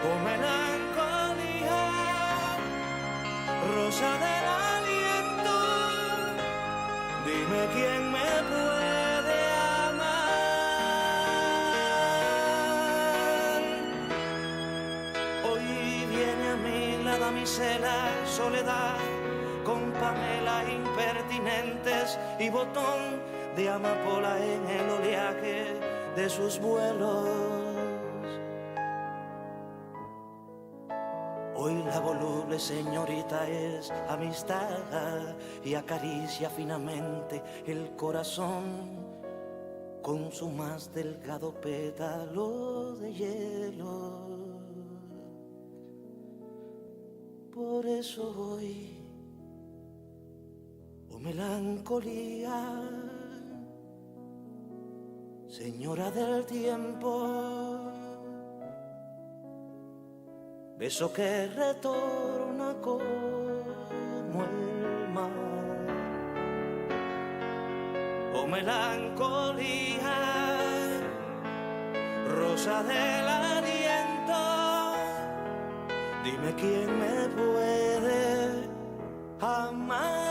oh melancolía, rosa del aliento, dime quién me puede amar. Hoy viene a mí la damisela soledad, con Pamela impertinentes y botón de amapola en el oleaje de sus vuelos. Hoy la voluble señorita es amistad y acaricia finamente el corazón con su más delgado pétalo de hielo. Por eso hoy, oh melancolía, señora del tiempo, beso que retorna como el mar. Oh melancolía, rosa del aliento, dime quién me puede amar.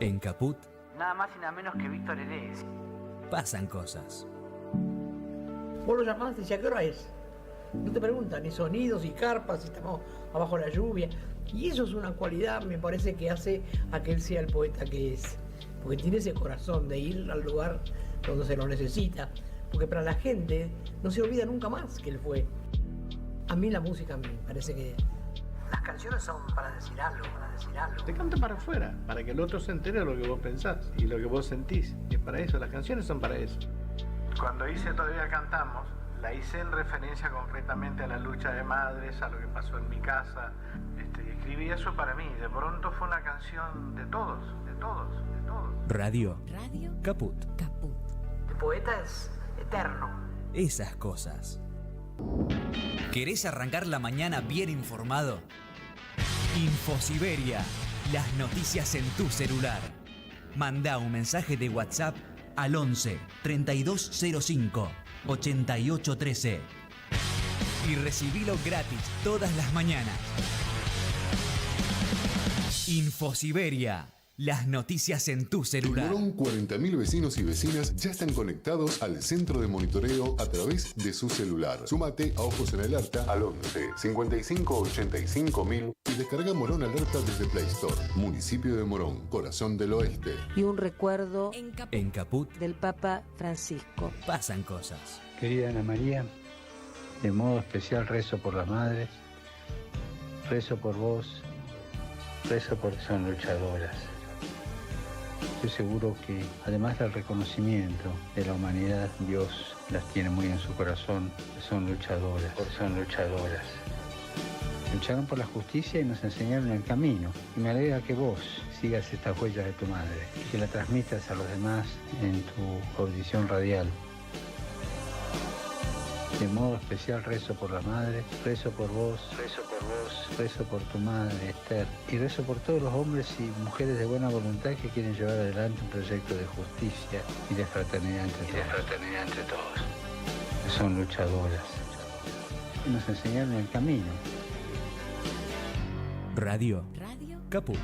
En Caput Nada más y nada menos que Víctor Heredia. pasan cosas. Vos lo llamás y decís, ¿a qué hora es? No te preguntan ni sonidos, ni carpas, si estamos abajo de la lluvia. Y eso es una cualidad, me parece, que hace a que él sea el poeta que es. Porque tiene ese corazón de ir al lugar donde se lo necesita. Porque para la gente no se olvida nunca más que él fue. A mí la música me parece que las canciones son para decir algo, para decir algo. Te canta para afuera, para que el otro se entere de lo que vos pensás y lo que vos sentís. Y es para eso, las canciones son para eso. Cuando hice Todavía Cantamos, la hice en referencia concretamente a la lucha de madres, a lo que pasó en mi casa. Y escribí eso para mí. De pronto fue una canción de todos, de todos, de todos. Radio Caput. El poeta es eterno. Esas cosas. ¿Querés arrancar la mañana bien informado? Infosiberia, las noticias en tu celular. Mandá un mensaje de WhatsApp al 11 3205 8813 y recibilo gratis todas las mañanas. Infosiberia, las noticias en tu celular. En Morón, 40.000 vecinos y vecinas ya están conectados al centro de monitoreo a través de su celular. Súmate a Ojos en Alerta al 11 55 85 000 y descarga Morón Alerta desde Play Store. Municipio de Morón, corazón del oeste. Y un recuerdo En Caput del Papa Francisco. pasan cosas. Querida Ana María, de modo especial rezo por las madres, rezo por vos, rezo porque son luchadoras. Estoy seguro que, además del reconocimiento de la humanidad, Dios las tiene muy en su corazón, son luchadoras, son luchadoras. Lucharon por la justicia y nos enseñaron el camino. Y me alegra que vos sigas estas huellas de tu madre y que la transmitas a los demás en tu audición radial. De modo especial rezo por la madre, rezo por vos, rezo por tu madre, Esther, y rezo por todos los hombres y mujeres de buena voluntad que quieren llevar adelante un proyecto de justicia y de fraternidad entre todos. Son luchadoras. Y nos enseñaron el camino. Radio Caput.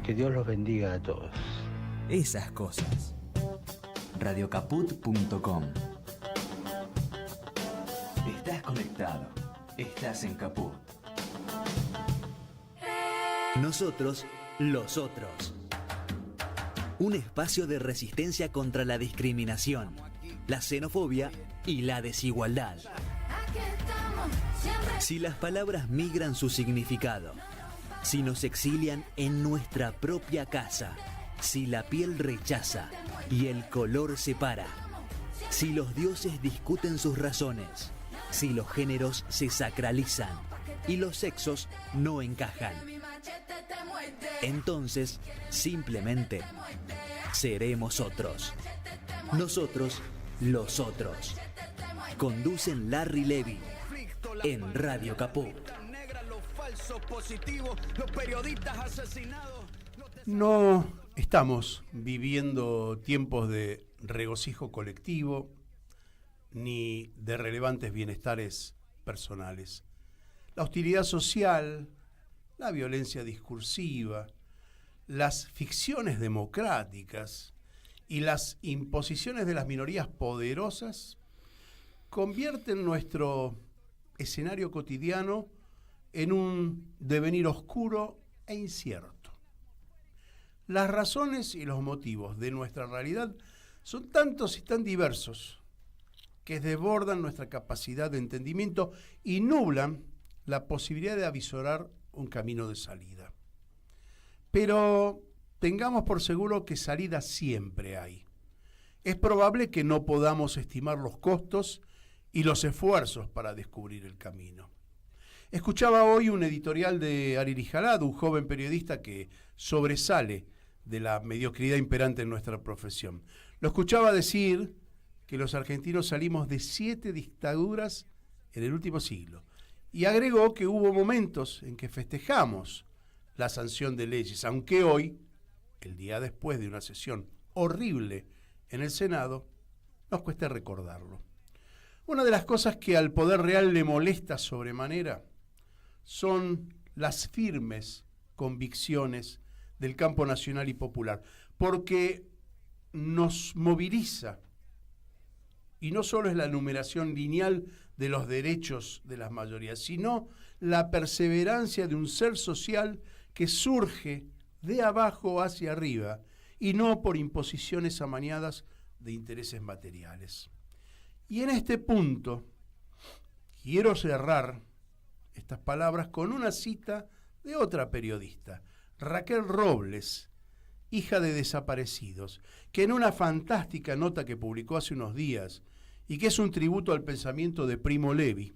Que Dios los bendiga a todos. Esas cosas. Radiocaput.com. Estás conectado. Estás en Caput. Nosotros, los otros. Un espacio de resistencia contra la discriminación, la xenofobia y la desigualdad. Si las palabras migran su significado, si nos exilian en nuestra propia casa, si la piel rechaza y el color separa, si los dioses discuten sus razones, si los géneros se sacralizan y los sexos no encajan, entonces simplemente seremos otros. Nosotros, los otros. Conducen Larry Levy, en Radio Caput. No estamos viviendo tiempos de regocijo colectivo ni de relevantes bienestares personales. La hostilidad social, la violencia discursiva, las ficciones democráticas y las imposiciones de las minorías poderosas convierten nuestro escenario cotidiano en un devenir oscuro e incierto. Las razones y los motivos de nuestra realidad son tantos y tan diversos que desbordan nuestra capacidad de entendimiento y nublan la posibilidad de avisorar un camino de salida. Pero tengamos por seguro que salida siempre hay. Es probable que no podamos estimar los costos y los esfuerzos para descubrir el camino. Escuchaba hoy un editorial de Arili Jalad, un joven periodista que sobresale de la mediocridad imperante en nuestra profesión. Lo escuchaba decir que los argentinos salimos de 7 dictaduras en el último siglo. Y agregó que hubo momentos en que festejamos la sanción de leyes, aunque hoy, el día después de una sesión horrible en el Senado, nos cuesta recordarlo. Una de las cosas que al poder real le molesta sobremanera son las firmes convicciones del campo nacional y popular, porque nos moviliza, y no solo es la enumeración lineal de los derechos de las mayorías, sino la perseverancia de un ser social que surge de abajo hacia arriba, y no por imposiciones amañadas de intereses materiales. Y en este punto quiero cerrar estas palabras con una cita de otra periodista, Raquel Robles, hija de desaparecidos, que en una fantástica nota que publicó hace unos días y que es un tributo al pensamiento de Primo Levi,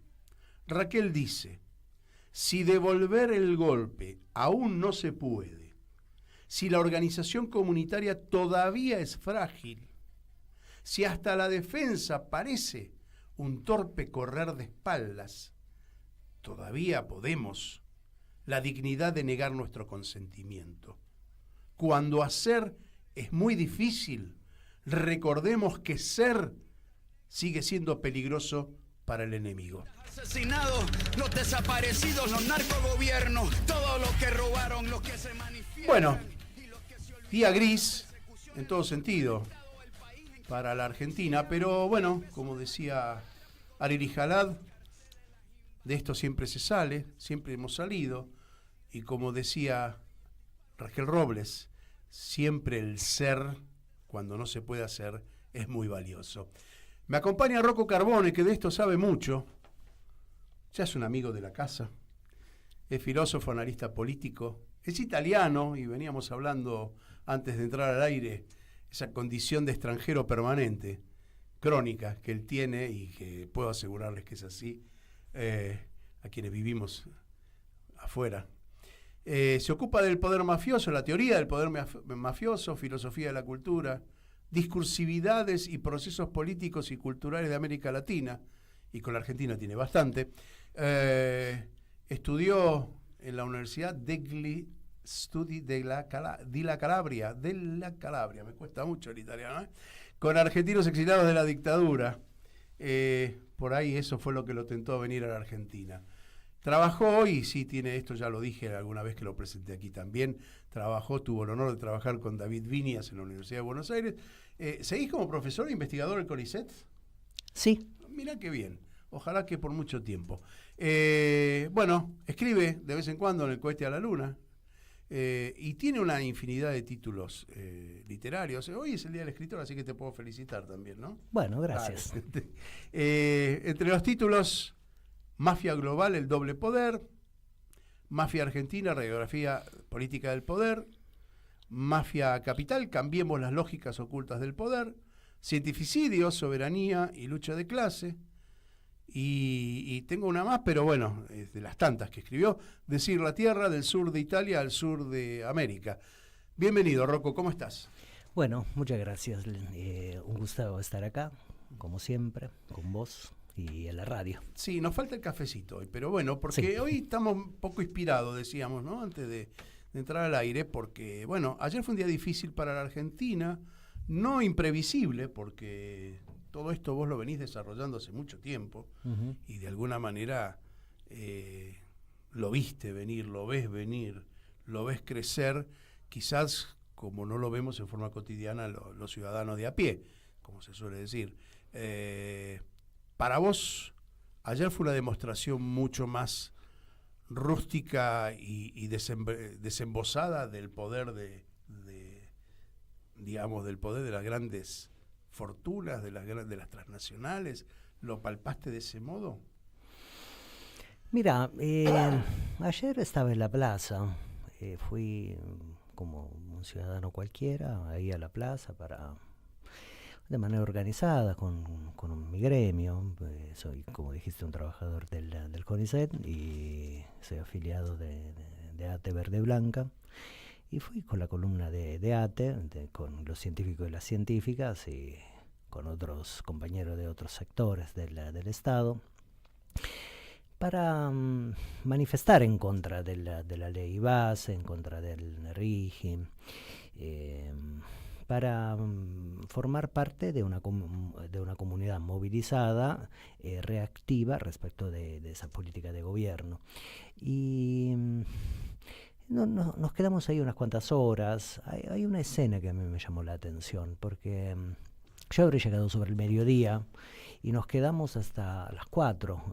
Raquel dice: si devolver el golpe aún no se puede, si la organización comunitaria todavía es frágil, si hasta la defensa parece un torpe correr de espaldas, todavía podemos la dignidad de negar nuestro consentimiento. Cuando hacer es muy difícil, recordemos que ser sigue siendo peligroso para el enemigo. Asesinados, los desaparecidos, los narcogobiernos, todo lo que robaron, los que se manifiestan. Bueno, día gris en todo sentido para la Argentina, pero bueno, como decía Arili Jalad, de esto siempre se sale, siempre hemos salido, y como decía Raquel Robles, siempre el ser, cuando no se puede hacer, es muy valioso. Me acompaña Rocco Carbone, que de esto sabe mucho, ya es un amigo de la casa, es filósofo, analista político, es italiano, y veníamos hablando antes de entrar al aire, esa condición de extranjero permanente, crónica, que él tiene, y que puedo asegurarles que es así, a quienes vivimos afuera. Se ocupa del poder mafioso, la teoría del poder mafioso, filosofía de la cultura, discursividades y procesos políticos y culturales de América Latina, y con la Argentina tiene bastante. Estudió en la Universidad degli Studi della Calabria, me cuesta mucho el italiano, con argentinos exiliados de la dictadura. Por ahí eso fue lo que lo tentó a venir a la Argentina. Trabajó, y sí tiene esto, ya lo dije alguna vez que lo presenté aquí también, tuvo el honor de trabajar con David Viñas en la Universidad de Buenos Aires. ¿Seguís como profesor e investigador del CONICET? Sí. Mirá qué bien, ojalá que por mucho tiempo. Bueno, escribe de vez en cuando en El cohete a la luna, y tiene una infinidad de títulos literarios. Hoy es el Día del Escritor, así que te puedo felicitar también, ¿no? Bueno, gracias. Entre los títulos: Mafia Global, el doble poder; Mafia Argentina, radiografía política del poder; Mafia Capital, cambiemos las lógicas ocultas del poder; Cientificidio, soberanía y lucha de clase; y tengo una más, pero bueno, es de las tantas que escribió: Decir la tierra, del sur de Italia al sur de América. Bienvenido, Rocco, ¿cómo estás? Bueno, muchas gracias. Un gusto estar acá, como siempre, con vos. y en la radio. Sí, nos falta el cafecito hoy, pero bueno, porque hoy estamos un poco inspirados, decíamos, ¿no? Antes de entrar al aire, porque, bueno, ayer fue un día difícil para la Argentina, no imprevisible, porque todo esto vos lo venís desarrollando hace mucho tiempo, y de alguna manera lo viste venir, lo ves crecer, quizás como no lo vemos en forma cotidiana los ciudadanos de a pie, como se suele decir. Para vos, ayer fue una demostración mucho más rústica y desembosada del poder digamos, del poder de las grandes fortunas, de las transnacionales. ¿Lo palpaste de ese modo? Mira, ayer estaba en la plaza, fui como un ciudadano cualquiera ahí a la plaza de manera organizada con mi gremio. Soy, como dijiste, un trabajador del CONICET y soy afiliado de ATE Verde Blanca, y fui con la columna de ATE, con los científicos y las científicas y con otros compañeros de otros sectores del Estado, para manifestar en contra de la ley base, en contra del RIGI, para formar parte de una comunidad movilizada, reactiva respecto de esa política de gobierno. Y nos quedamos ahí unas cuantas horas. Hay una escena que a mí me llamó la atención, porque yo habré llegado sobre el mediodía y nos quedamos hasta las 4.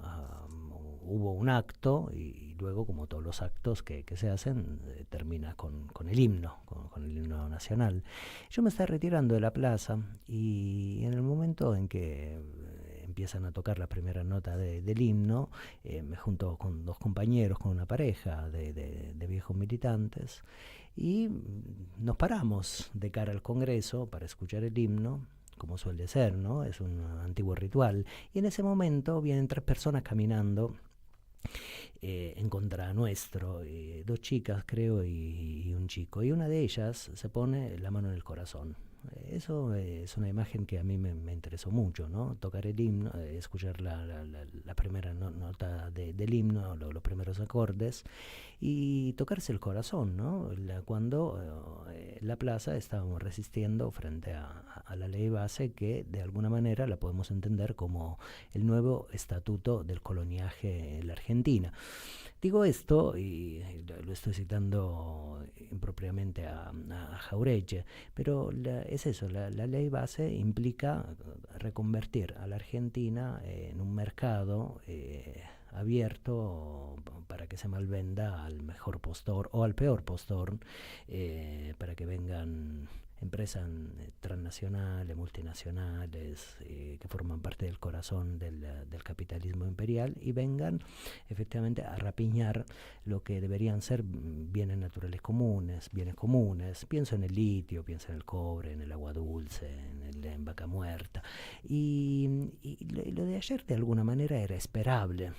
Hubo un acto y luego, como todos los actos que se hacen, termina con el himno, con el himno nacional. Yo me estaba retirando de la plaza y en el momento en que empiezan a tocar la primera nota del himno, me junto con 2 compañeros, con una pareja de viejos militantes, y nos paramos de cara al Congreso para escuchar el himno, como suele ser, ¿no? Es un antiguo ritual. Y en ese momento vienen 3 personas caminando en contra nuestro, 2 chicas creo y un chico, y una de ellas se pone la mano en el corazón. Eso es una imagen que a mí me interesó mucho, ¿no? Tocar el himno, escuchar la primera nota del himno, los primeros acordes, y tocarse el corazón, ¿no? Cuando la plaza estábamos resistiendo frente a la ley base, que de alguna manera la podemos entender como el nuevo estatuto del coloniaje en la Argentina. Digo esto, y lo estoy citando impropiamente a Jauretche, pero es eso, la ley base implica reconvertir a la Argentina en un mercado abierto para que se malvenda al mejor postor o al peor postor, para que vengan empresas transnacionales, multinacionales, que forman parte del corazón del capitalismo imperial, y vengan efectivamente a rapiñar lo que deberían ser bienes naturales comunes, bienes comunes. Pienso en el litio, pienso en el cobre, en el agua dulce, en vaca muerta. Y lo de ayer de alguna manera era esperable,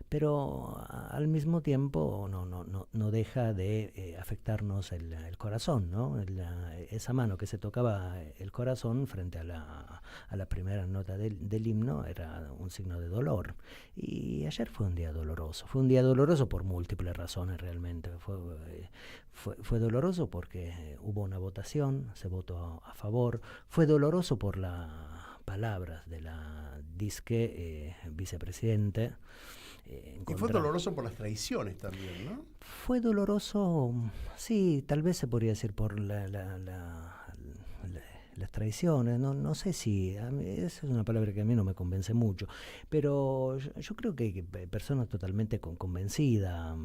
pero al mismo tiempo no deja de afectarnos el corazón, ¿no? Esa mano que se tocaba el corazón frente a la primera nota del himno era un signo de dolor. Y ayer fue un día doloroso por múltiples razones realmente. Fue doloroso porque hubo una votación, se votó a favor, fue doloroso por las palabras de la disque vicepresidente. Y fue doloroso por las traiciones también, ¿no? Fue doloroso, sí, tal vez se podría decir por las traiciones. No sé si, esa es una palabra que a mí no me convence mucho, pero yo creo que personas totalmente convencidas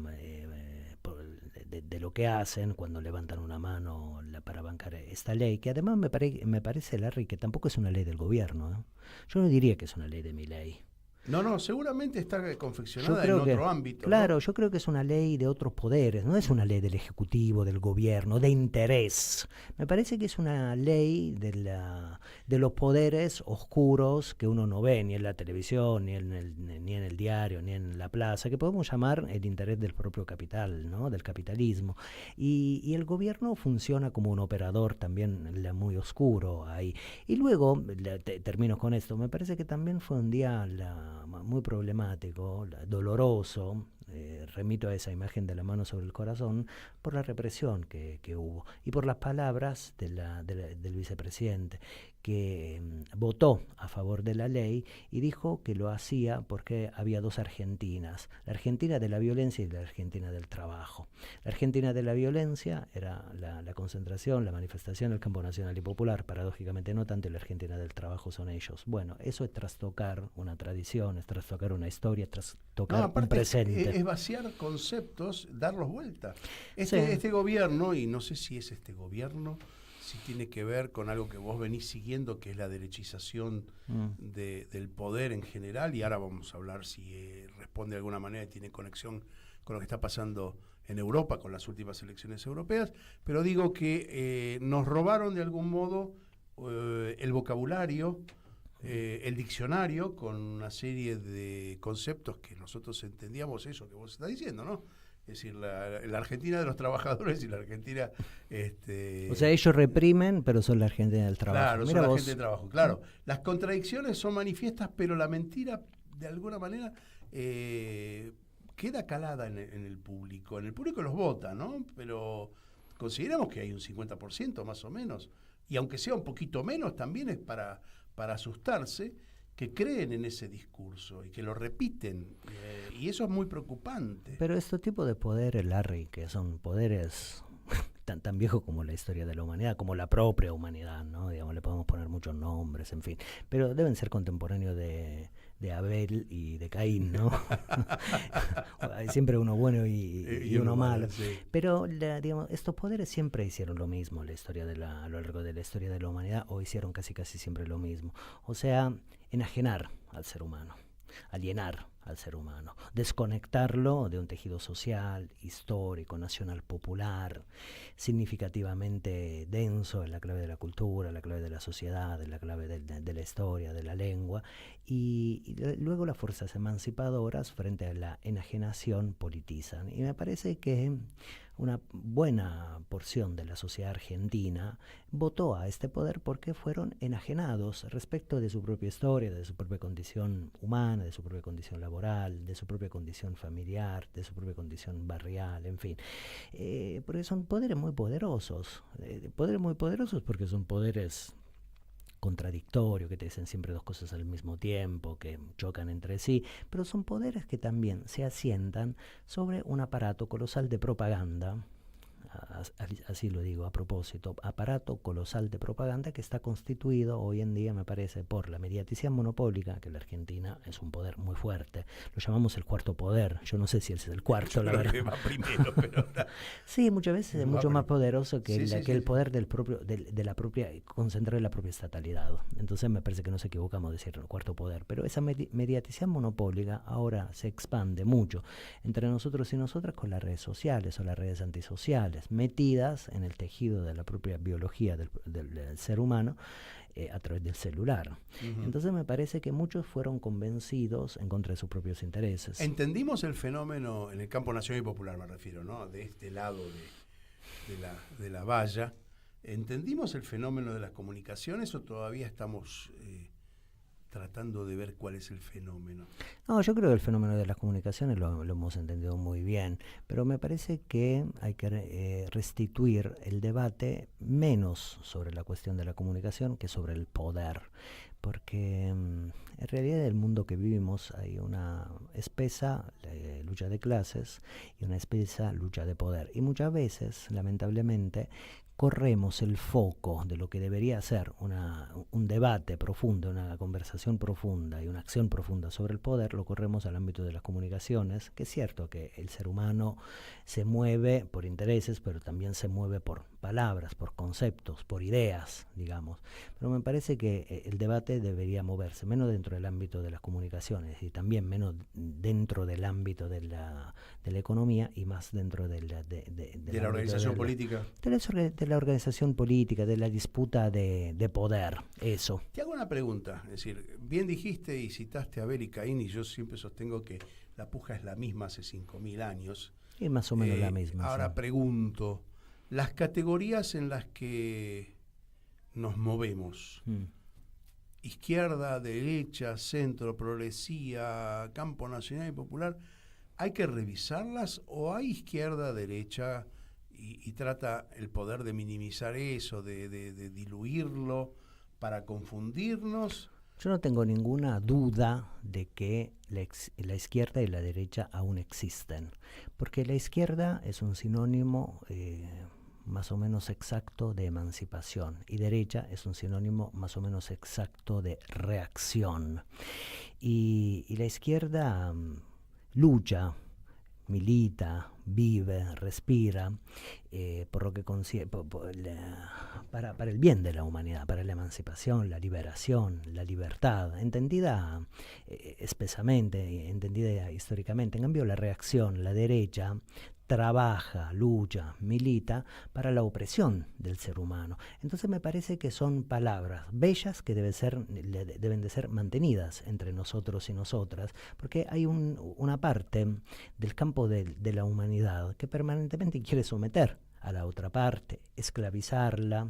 de lo que hacen cuando levantan una mano para bancar esta ley, que además me parece, Larry, que tampoco es una ley del gobierno, ¿eh? Yo no diría que es una ley de Milei. No, seguramente está confeccionada en otro ámbito. Claro, ¿no? yo creo que es una ley de otros poderes, no es una ley del Ejecutivo, del Gobierno, de interés. Me parece que es una ley de los poderes oscuros que uno no ve ni en la televisión, ni en el diario, ni en la plaza, que podemos llamar el interés del propio capital, ¿no? Del capitalismo. Y el Gobierno funciona como un operador también muy oscuro ahí. Y luego, termino con esto, me parece que también fue un día muy problemático, doloroso, remito a esa imagen de la mano sobre el corazón, por la represión que hubo y por las palabras del vicepresidente, que votó a favor de la ley y dijo que lo hacía porque había dos Argentinas, la Argentina de la violencia y la Argentina del trabajo. La Argentina de la violencia era la concentración, la manifestación del campo nacional y popular, paradójicamente no tanto, y la Argentina del trabajo son ellos. Bueno, eso es trastocar una tradición, es trastocar una historia, es trastocar un presente. Es vaciar conceptos, darlos vuelta. Este gobierno, y no sé si es este gobierno, si tiene que ver con algo que vos venís siguiendo, que es la derechización del poder en general, y ahora vamos a hablar si responde de alguna manera y tiene conexión con lo que está pasando en Europa, con las últimas elecciones europeas, pero digo que nos robaron de algún modo el vocabulario, el diccionario, con una serie de conceptos que nosotros entendíamos, eso que vos estás diciendo, ¿no? Es decir, la Argentina de los trabajadores y la Argentina... O sea, ellos reprimen, pero son la Argentina del trabajo. Claro, son la gente del trabajo, claro. Las contradicciones son manifiestas, pero la mentira, de alguna manera, queda calada en el público. En el público los vota, ¿no? Pero consideramos que hay un 50% más o menos. Y aunque sea un poquito menos, también es para asustarse, que creen en ese discurso y que lo repiten, y eso es muy preocupante. Pero estos tipos de poderes, Larry, que son poderes tan viejos como la historia de la humanidad, como la propia humanidad, ¿no? Digamos, le podemos poner muchos nombres, en fin, pero deben ser contemporáneos de Abel y de Caín, ¿no? Hay siempre uno bueno y uno malo. Sí. Pero digamos, estos poderes siempre hicieron lo mismo a lo largo de la historia de la humanidad, o hicieron casi siempre lo mismo. O sea, enajenar al ser humano, alienar al ser humano, desconectarlo de un tejido social, histórico, nacional, popular, significativamente denso en la clave de la cultura, en la clave de la sociedad, en la clave de la historia, de la lengua, y luego las fuerzas emancipadoras frente a la enajenación politizan. Y me parece que una buena porción de la sociedad argentina votó a este poder porque fueron enajenados respecto de su propia historia, de su propia condición humana, de su propia condición laboral, de su propia condición familiar, de su propia condición barrial, en fin. Porque son poderes muy poderosos porque son poderes contradictorio, que te dicen siempre dos cosas al mismo tiempo, que chocan entre sí, pero son poderes que también se asientan sobre un aparato colosal de propaganda, así lo digo a propósito, aparato colosal de propaganda que está constituido hoy en día, me parece, por la mediatización monopólica, que la Argentina es un poder muy fuerte, lo llamamos el cuarto poder, yo no sé si es el cuarto, la verdad. Que va primero, pero sí, muchas veces es mucho más poderoso que el poder del propio, de la propia, concentrar en la propia estatalidad. Entonces me parece que nos equivocamos de decir el cuarto poder, pero esa mediatización monopólica ahora se expande mucho entre nosotros y nosotras con las redes sociales o las redes antisociales, metidas en el tejido de la propia biología del ser humano a través del celular. Uh-huh. Entonces me parece que muchos fueron convencidos en contra de sus propios intereses. Entendimos el fenómeno en el campo nacional y popular, me refiero, ¿no? De este lado de la valla. ¿Entendimos el fenómeno de las comunicaciones o todavía estamos tratando de ver cuál es el fenómeno? No, yo creo que el fenómeno de las comunicaciones lo hemos entendido muy bien, pero me parece que hay que restituir el debate menos sobre la cuestión de la comunicación que sobre el poder, porque en realidad en el mundo que vivimos hay una espesa lucha de clases y una espesa lucha de poder, y muchas veces, lamentablemente, corremos el foco de lo que debería ser un debate profundo, una conversación profunda y una acción profunda sobre el poder, lo corremos al ámbito de las comunicaciones, que es cierto que el ser humano se mueve por intereses, pero también se mueve por palabras, por conceptos, por ideas, digamos. Pero me parece que el debate debería moverse menos dentro del ámbito de las comunicaciones y también menos dentro del ámbito de la economía y más dentro de la organización política. De la organización política, de la disputa de poder, eso. Te hago una pregunta, es decir, bien dijiste y citaste a Abel y Caín, y yo siempre sostengo que la puja es la misma hace 5.000 años. Es más o menos la misma. Ahora sí. pregunto, las categorías en las que nos movemos, izquierda, derecha, centro, progresía, campo nacional y popular, ¿hay que revisarlas o hay izquierda, derecha y trata el poder de minimizar eso, de diluirlo para confundirnos? Yo no tengo ninguna duda de que la izquierda y la derecha aún existen, porque la izquierda es un sinónimo más o menos exacto de emancipación y derecha es un sinónimo más o menos exacto de reacción. Y la izquierda lucha, milita, vive, respira, por lo que para el bien de la humanidad, para la emancipación, la liberación, la libertad, entendida espesamente, entendida históricamente. En cambio, la reacción, la derecha, trabaja, lucha, milita para la opresión del ser humano. Entonces me parece que son palabras bellas que deben de ser mantenidas entre nosotros y nosotras, porque hay una parte del campo de la humanidad que permanentemente quiere someter a la otra parte, esclavizarla,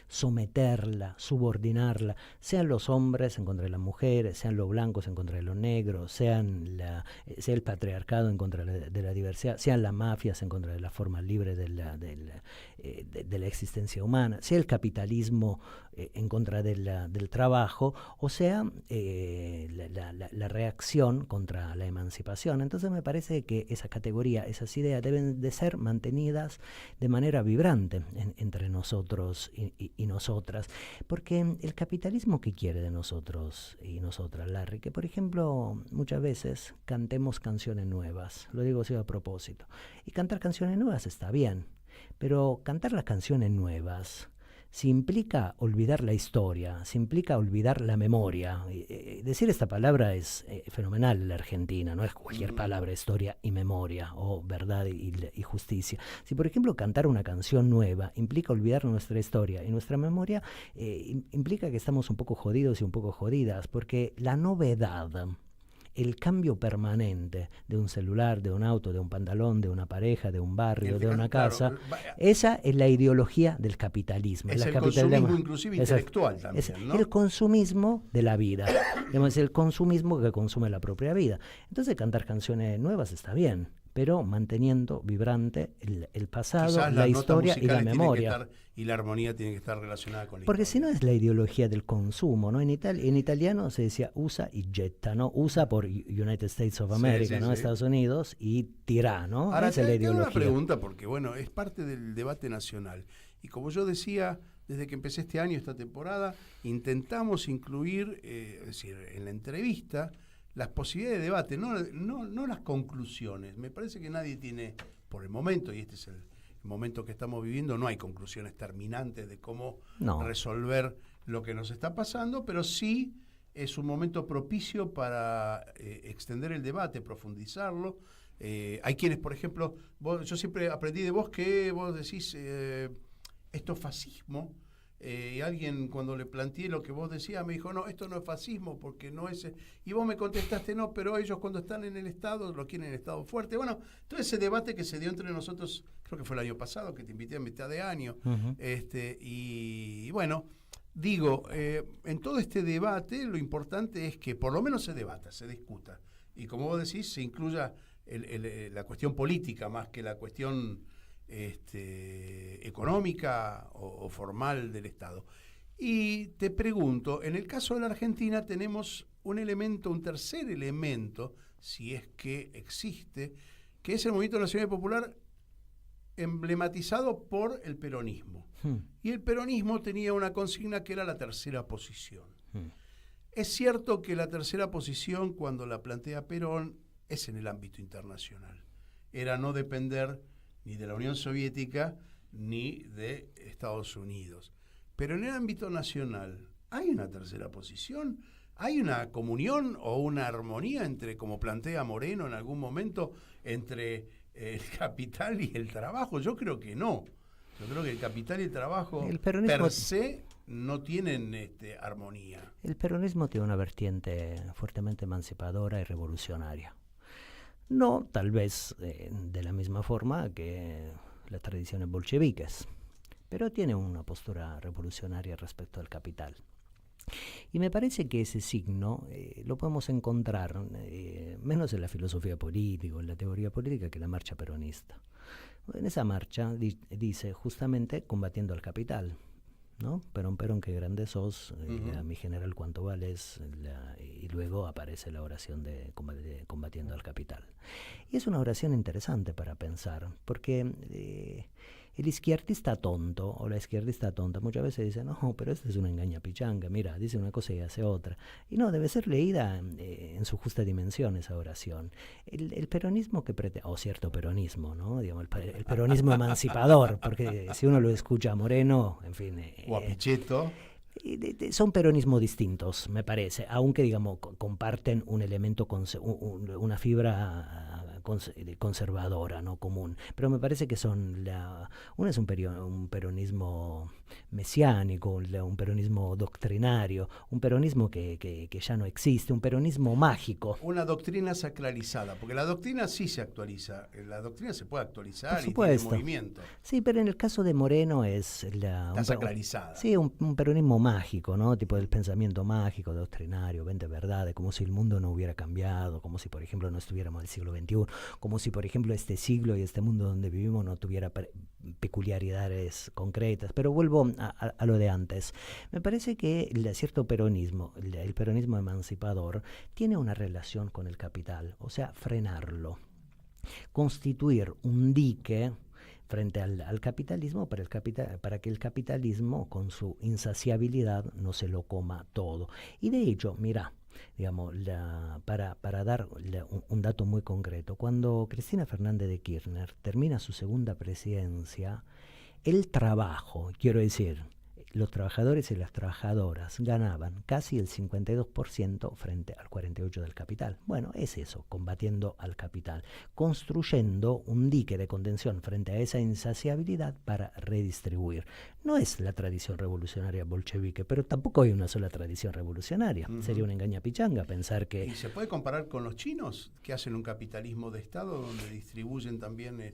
someterla, subordinarla, sean los hombres en contra de las mujeres, sean los blancos en contra de los negros, sea el patriarcado en contra de la diversidad, sean las mafias en contra de la forma libre de la existencia humana, sea el capitalismo en contra del trabajo, o sea la reacción contra la emancipación. Entonces me parece que esa categoría, esas ideas deben de ser mantenidas de manera vibrante entre nosotros y nosotras, porque el capitalismo, ¿qué quiere de nosotros y nosotras, Larry? Que por ejemplo muchas veces cantemos canciones nuevas, lo digo así a propósito, y cantar canciones nuevas está bien, pero cantar las canciones nuevas si implica olvidar la historia, si implica olvidar la memoria. Decir esta palabra es fenomenal en la Argentina, no es cualquier palabra, historia y memoria, o verdad y justicia. Si por ejemplo cantar una canción nueva implica olvidar nuestra historia y nuestra memoria, implica que estamos un poco jodidos y un poco jodidas, porque la novedad, el cambio permanente de un celular, de un auto, de un pantalón, de una pareja, de un barrio, de una casa, esa es la ideología del capitalismo. Es el consumismo inclusive intelectual también, ¿no? El consumismo de la vida, es el consumismo que consume la propia vida. Entonces cantar canciones nuevas está bien, pero manteniendo vibrante el pasado, quizás la historia y la memoria. Y la armonía tiene que estar relacionada con la Porque historia. si no es la ideología del consumo, ¿no? En italiano se decía usa y getta, ¿no? Usa por United States of America, ¿no? Estados Unidos, y tirá, ¿no? Ahora esa es la tengo ideología. una pregunta, porque bueno, es parte del debate nacional. Y como yo decía, desde que empecé este año, esta temporada, intentamos incluir, es decir, en la entrevista, las posibilidades de debate, no las conclusiones. Me parece que nadie tiene, por el momento, y este es el momento que estamos viviendo, no hay conclusiones terminantes de cómo resolver lo que nos está pasando, pero sí es un momento propicio para extender el debate, profundizarlo. Hay quienes, por ejemplo, yo siempre aprendí de vos que vos decís esto es fascismo. Y alguien cuando le planteé lo que vos decías me dijo, no, esto no es fascismo porque no es... Y vos me contestaste, no, pero ellos cuando están en el Estado lo quieren en el Estado fuerte. Bueno, todo ese debate que se dio entre nosotros, creo que fue el año pasado, que te invité a mitad de año. Y bueno, digo, en todo este debate lo importante es que por lo menos se debata, se discuta. Y como vos decís, se incluya la cuestión política más que la cuestión económica o formal del Estado. Y te pregunto, en el caso de la Argentina tenemos un tercer elemento, si es que existe, que es el Movimiento Nacional y Popular emblematizado por el peronismo. Y el peronismo tenía una consigna que era la tercera posición. Es cierto que la tercera posición, cuando la plantea Perón, es en el ámbito internacional. Era no depender ni de la Unión Soviética ni de Estados Unidos. Pero en el ámbito nacional, ¿hay una tercera posición? ¿Hay una comunión o una armonía entre, como plantea Moreno en algún momento, entre el capital y el trabajo? Yo creo que no. Yo creo que el capital y el trabajo per se no tienen armonía. El peronismo tiene una vertiente fuertemente emancipadora y revolucionaria. No, tal vez de la misma forma que las tradiciones bolcheviques, pero tiene una postura revolucionaria respecto al capital. Y me parece que ese signo lo podemos encontrar menos en la filosofía política, en la teoría política, que en la marcha peronista. En esa marcha dice justamente combatiendo al capital, ¿no? Perón, qué grande sos, a mi general cuánto vales, y luego aparece la oración de combatiendo al capital. Y es una oración interesante para pensar, porque el izquierdista tonto o la izquierdista tonta muchas veces dice, no, pero esta es una engañapichanga, mira, dice una cosa y hace otra. Y no, debe ser leída en su justa dimensión esa oración. El peronismo que pretende, o cierto peronismo, ¿no? Digamos, el peronismo emancipador, porque si uno lo escucha a Moreno, en fin... o a Pichetto... son peronismos distintos, me parece, aunque digamos comparten un elemento, una fibra conservadora, no común, pero me parece que son uno es un peronismo mesiánico, un peronismo doctrinario, un peronismo que ya no existe, un peronismo mágico. Una doctrina sacralizada, porque la doctrina sí se actualiza, la doctrina se puede actualizar y tiene movimiento. Sí, pero en el caso de Moreno está sacralizada. Sí, un peronismo mágico, ¿no? Tipo del pensamiento mágico, doctrinario, 20 verdades, como si el mundo no hubiera cambiado, como si, por ejemplo, no estuviéramos en el siglo XXI, como si, por ejemplo, este siglo y este mundo donde vivimos no tuviera peculiaridades concretas. Pero vuelvo a lo de antes. Me parece que el cierto peronismo, el peronismo emancipador, tiene una relación con el capital, o sea, frenarlo, constituir un dique frente al capitalismo para que el capitalismo con su insaciabilidad no se lo coma todo. Y de hecho, mira, digamos, para dar un dato muy concreto, cuando Cristina Fernández de Kirchner termina su segunda presidencia, el trabajo, quiero decir, los trabajadores y las trabajadoras ganaban casi el 52% frente al 48% del capital. Bueno, es eso, combatiendo al capital, construyendo un dique de contención frente a esa insaciabilidad para redistribuir. No es la tradición revolucionaria bolchevique, pero tampoco hay una sola tradición revolucionaria. Sería una engañapichanga pensar que... ¿Y se puede comparar con los chinos, que hacen un capitalismo de Estado donde distribuyen también...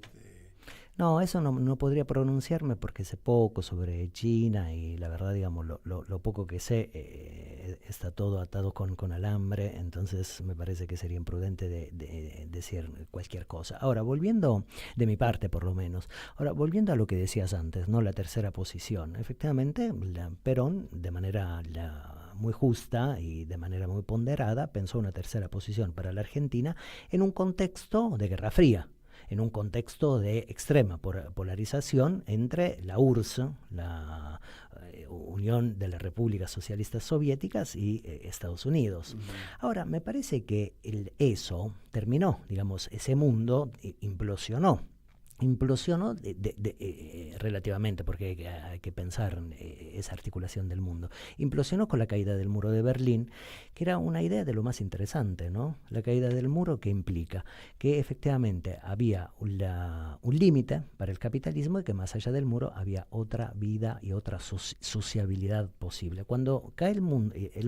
No, eso no podría pronunciarme porque sé poco sobre China y la verdad, digamos, lo poco que sé está todo atado con alambre, entonces me parece que sería imprudente de decir cualquier cosa. Ahora, volviendo, de mi parte por lo menos, volviendo a lo que decías antes, ¿no? La tercera posición. Efectivamente, Perón, de manera muy justa y de manera muy ponderada, pensó una tercera posición para la Argentina en un contexto de Guerra Fría, en un contexto de extrema polarización entre la URSS, la Unión de las Repúblicas Socialistas Soviéticas, y Estados Unidos. Ahora, me parece que eso terminó, digamos, ese mundo implosionó relativamente, porque hay que pensar en esa articulación del mundo. Implosionó con la caída del muro de Berlín, que era una idea de lo más interesante, ¿no? La caída del muro, que implica que efectivamente había un límite para el capitalismo y que más allá del muro había otra vida y otra sociabilidad posible. Cuando cae el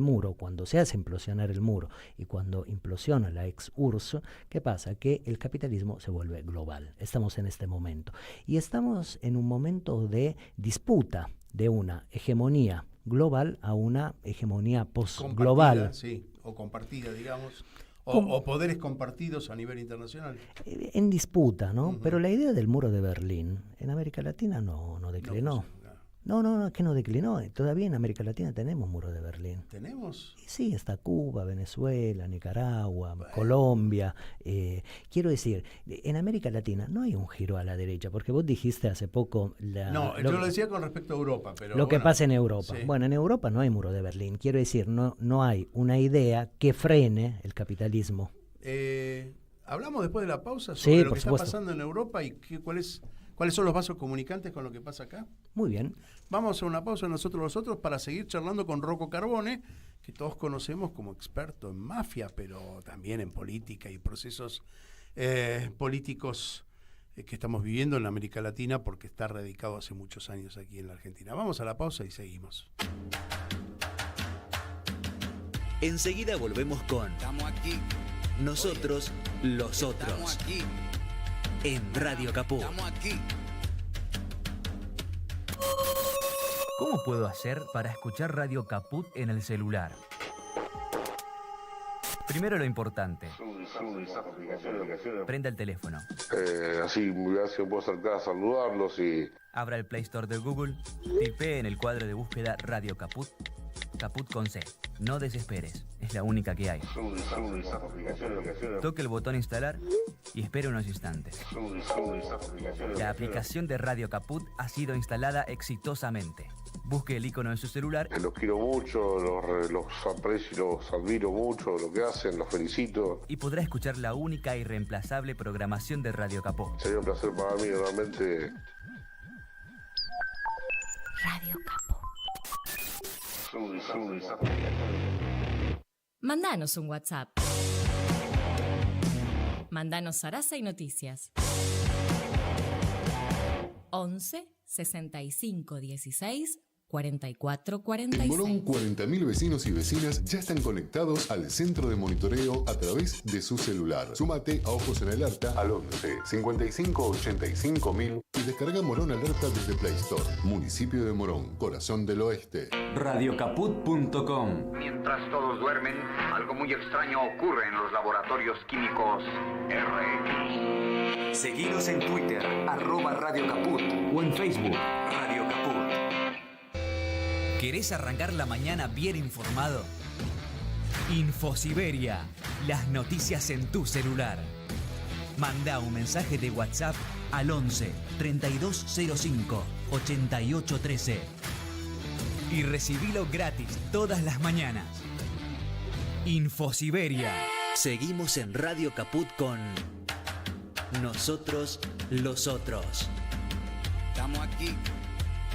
muro, cuando se hace implosionar el muro y cuando implosiona la ex-URSS, ¿qué pasa? Que el capitalismo se vuelve global. Estamos en este momento. Y estamos en un momento de disputa de una hegemonía global a una hegemonía post-global. Sí, o compartida, digamos, o poderes compartidos a nivel internacional. En disputa, ¿no? Pero la idea del muro de Berlín en América Latina no declinó. No, es que no declinó. Todavía en América Latina tenemos muro de Berlín. ¿Tenemos? Sí, está Cuba, Venezuela, Nicaragua, Colombia. Quiero decir, en América Latina no hay un giro a la derecha, porque vos dijiste hace poco... yo lo decía con respecto a Europa, pero... Lo que pasa en Europa. Sí. Bueno, en Europa no hay muro de Berlín. Quiero decir, no hay una idea que frene el capitalismo. Hablamos después de la pausa sobre lo que está pasando en Europa y cuál es cuáles son los vasos comunicantes con lo que pasa acá? Muy bien. Vamos a una pausa nosotros los otros para seguir charlando con Rocco Carbone, que todos conocemos como experto en mafia, pero también en política y procesos políticos que estamos viviendo en la América Latina, porque está radicado hace muchos años aquí en la Argentina. Vamos a la pausa y seguimos. Enseguida volvemos con Estamos aquí. Nosotros, los otros. Estamos aquí. En Radio Caput. Estamos aquí. ¿Cómo puedo hacer para escuchar Radio Caput en el celular? Primero lo importante. Prenda el teléfono. Así puedo acercar a saludarlos y... Abra el Play Store de Google, tipee en el cuadro de búsqueda Radio Caput, Caput con C. No desesperes, es la única que hay. Toque el botón instalar y espere unos instantes. La aplicación de Radio Caput ha sido instalada exitosamente. Busque el icono de su celular. Los quiero mucho, los aprecio, los admiro mucho, lo que hacen, los felicito. Y podrá escuchar la única y irreemplazable programación de Radio Caput. Sería un placer para mí, realmente. Radio Caput. Mandanos un WhatsApp. Mandanos Sarasa y Noticias. 11 65 16 44 46. En Morón, 40.000 vecinos y vecinas ya están conectados al centro de monitoreo a través de su celular. Súmate a Ojos en Alerta al 11 55 85 000 y descarga Morón Alerta desde Play Store. Municipio de Morón, corazón del oeste. Radiocaput.com. Mientras todos duermen, algo muy extraño ocurre en los laboratorios químicos RX. Seguinos en Twitter, @Radio Caput, o en Facebook, Radio Caput. ¿Querés arrancar la mañana bien informado? Infosiberia, las noticias en tu celular. Manda un mensaje de WhatsApp al 11 3205 8813 y recibilo gratis todas las mañanas. Infosiberia. Seguimos en Radio Caput con Nosotros, los otros. Estamos aquí.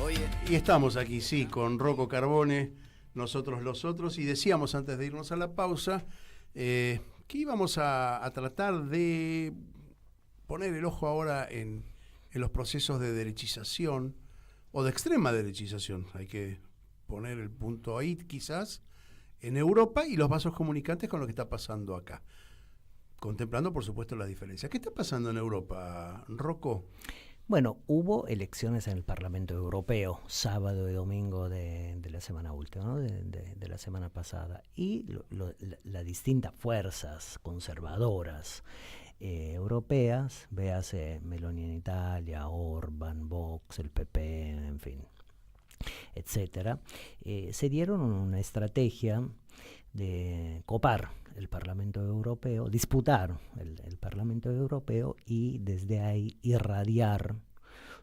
Oye. Y estamos aquí, sí, con Rocco Carbone, Nosotros los otros, y decíamos antes de irnos a la pausa que íbamos a tratar de poner el ojo ahora en los procesos de derechización o de extrema derechización, hay que poner el punto ahí quizás, en Europa y los vasos comunicantes con lo que está pasando acá, contemplando por supuesto las diferencias. ¿Qué está pasando en Europa, Rocco? Bueno, hubo elecciones en el Parlamento Europeo, sábado y domingo de la semana última, ¿no? de la semana pasada. Y las distintas fuerzas conservadoras europeas, véase Meloni en Italia, Orban, Vox, el PP, en fin, etcétera, se dieron una estrategia de copar el Parlamento Europeo, disputar el Parlamento Europeo y desde ahí irradiar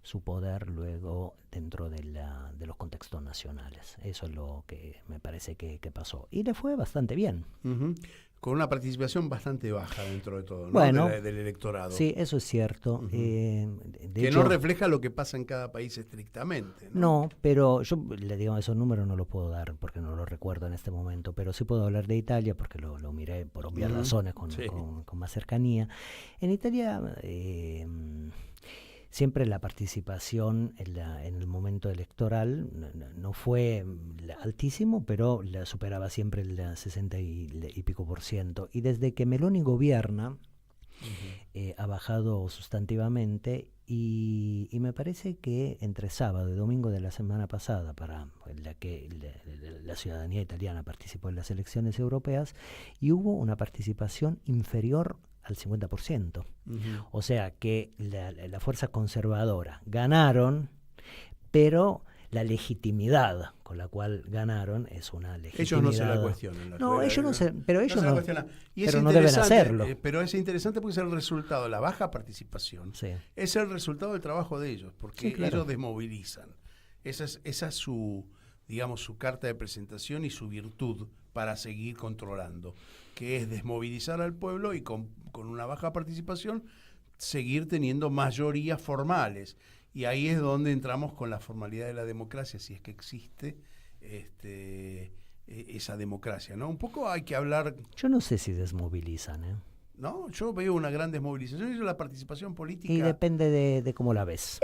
su poder luego dentro de los contextos nacionales. Eso es lo que me parece que pasó. Y le fue bastante bien. Uh-huh. Con una participación bastante baja dentro de todo, ¿no? Bueno, del electorado. Sí, eso es cierto. Uh-huh. De que hecho, no refleja lo que pasa en cada país estrictamente, ¿no? No, pero yo le digo, esos números no los puedo dar porque no los recuerdo en este momento, pero sí puedo hablar de Italia porque lo miré por obvias razones con más cercanía. En Italia siempre la participación en el momento electoral no fue altísimo, pero la superaba siempre el 60 y pico %. Y desde que Meloni gobierna, ha bajado sustantivamente y me parece que entre sábado y domingo de la semana pasada, para la que la ciudadanía italiana participó en las elecciones europeas, y hubo una participación inferior al 50%. O sea que la fuerza conservadora ganaron, pero la legitimidad con la cual ganaron es una legitimidad. Ellos no se la cuestionan. No, ellos no se, pero ellos no, y pero no deben hacerlo. Pero es interesante porque es el resultado, la baja participación, es el resultado del trabajo de ellos, porque ellos desmovilizan. Esa es su, digamos, su carta de presentación y su virtud para seguir controlando, que es desmovilizar al pueblo y con una baja participación seguir teniendo mayorías formales. Y ahí es donde entramos con la formalidad de la democracia, si es que existe esa democracia, ¿no? Un poco hay que hablar... Yo no sé si desmovilizan, ¿eh? ¿No? Yo veo una gran desmovilización y la participación política... Y depende de cómo la ves.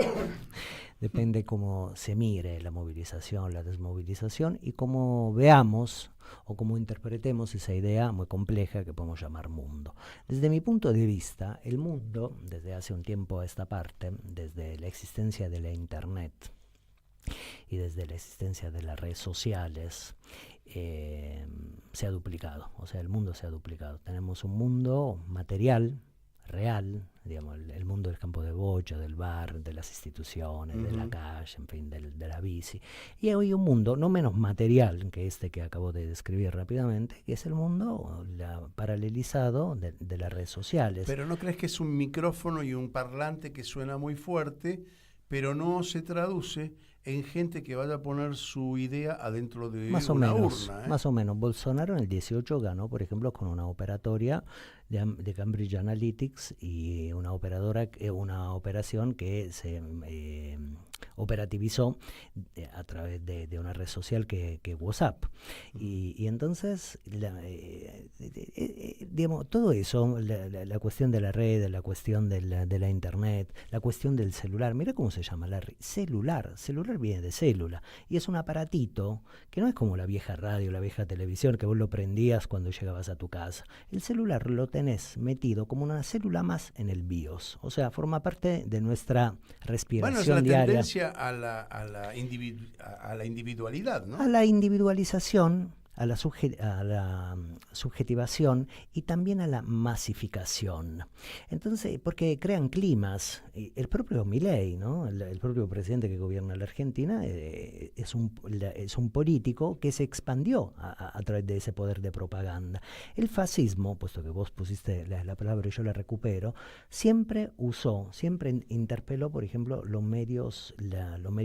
Depende cómo se mire la movilización, la desmovilización y cómo veamos o cómo interpretemos esa idea muy compleja que podemos llamar mundo. Desde mi punto de vista, el mundo, desde hace un tiempo a esta parte, desde la existencia de la Internet y desde la existencia de las redes sociales, se ha duplicado. O sea, el mundo se ha duplicado. Tenemos un mundo material, real, digamos, el mundo del campo de bocha, del bar, de las instituciones, de la calle, en fin, de la bici. Y hoy un mundo no menos material que este que acabo de describir rápidamente, que es el mundo paralelizado de las redes sociales. Pero ¿no crees que es un micrófono y un parlante que suena muy fuerte, pero no se traduce en gente que vaya a poner su idea adentro de una urna? Más o menos. Bolsonaro en el 18 ganó, por ejemplo, con una operatoria de Cambridge Analytics y una operación que se operativizó a través de una red social que WhatsApp. Y entonces, digamos, todo eso, la cuestión de la red, la cuestión de la Internet, la cuestión del celular, mira cómo se llama, celular viene de célula, y es un aparatito que no es como la vieja radio, la vieja televisión, que vos lo prendías cuando llegabas a tu casa. El celular lo tenés metido como una célula más en el BIOS, o sea, forma parte de nuestra respiración diaria. Tendencia a la individualidad, ¿no? A la individualización, a la subjetivación y también a la masificación. Entonces, porque crean climas. El propio Milei, ¿no? El propio presidente que gobierna la Argentina es un político que se expandió a través de ese poder de propaganda. El fascismo, puesto que vos pusiste la palabra y yo la recupero, siempre interpeló, por ejemplo, los medios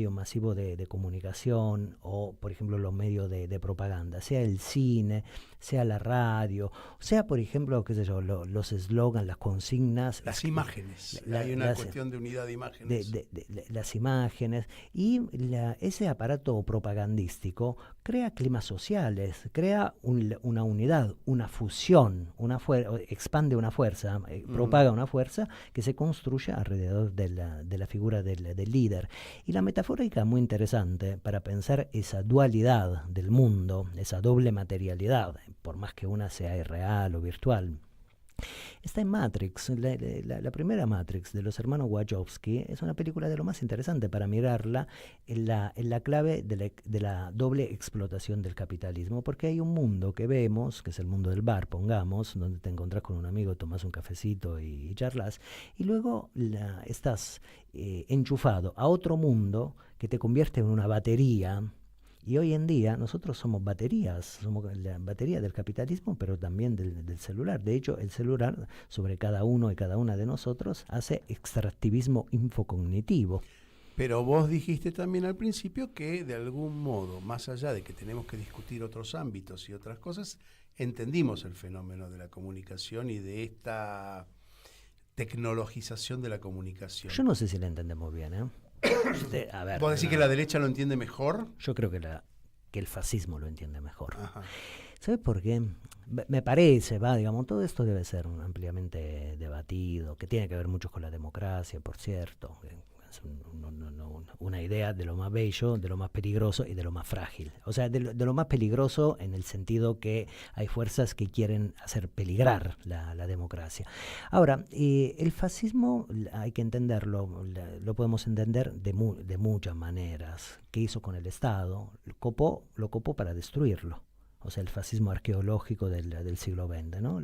masivos de comunicación o, por ejemplo, los medios de propaganda, sea el cine, sea la radio, sea, por ejemplo, qué sé yo, los eslogans, las consignas. Las imágenes. Hay una cuestión de unidad de imágenes. Las imágenes. Y ese aparato propagandístico crea climas sociales, crea una unidad, una fusión, expande una fuerza, propaga una fuerza que se construye alrededor de la figura del líder. Y la metafórica es muy interesante para pensar esa dualidad del mundo, esa doble materialidad, por más que una sea irreal o virtual. Está en Matrix, la primera Matrix de los hermanos Wachowski es una película de lo más interesante para mirarla en la clave de la doble explotación del capitalismo, porque hay un mundo que vemos, que es el mundo del bar, pongamos, donde te encontrás con un amigo, tomás un cafecito y charlas, y luego estás enchufado a otro mundo que te convierte en una batería. Y hoy en día nosotros somos la batería del capitalismo, pero también del celular. De hecho, el celular sobre cada uno y cada una de nosotros hace extractivismo infocognitivo. Pero vos dijiste también al principio que de algún modo, más allá de que tenemos que discutir otros ámbitos y otras cosas, entendimos el fenómeno de la comunicación y de esta tecnologización de la comunicación. Yo no sé si la entendemos bien, ¿eh? A ver, ¿vos decís que la derecha lo entiende mejor? Yo creo que el fascismo lo entiende mejor. ¿Sabes por qué? Me parece, digamos, todo esto debe ser ampliamente debatido, que tiene que ver mucho con la democracia, por cierto. Es una idea de lo más bello, de lo más peligroso y de lo más frágil. O sea, de lo más peligroso en el sentido que hay fuerzas que quieren hacer peligrar la democracia. Ahora, el fascismo hay que entenderlo, lo podemos entender de muchas maneras. ¿Qué hizo con el Estado? Lo copó para destruirlo. O sea, el fascismo arqueológico del siglo XX, ¿no?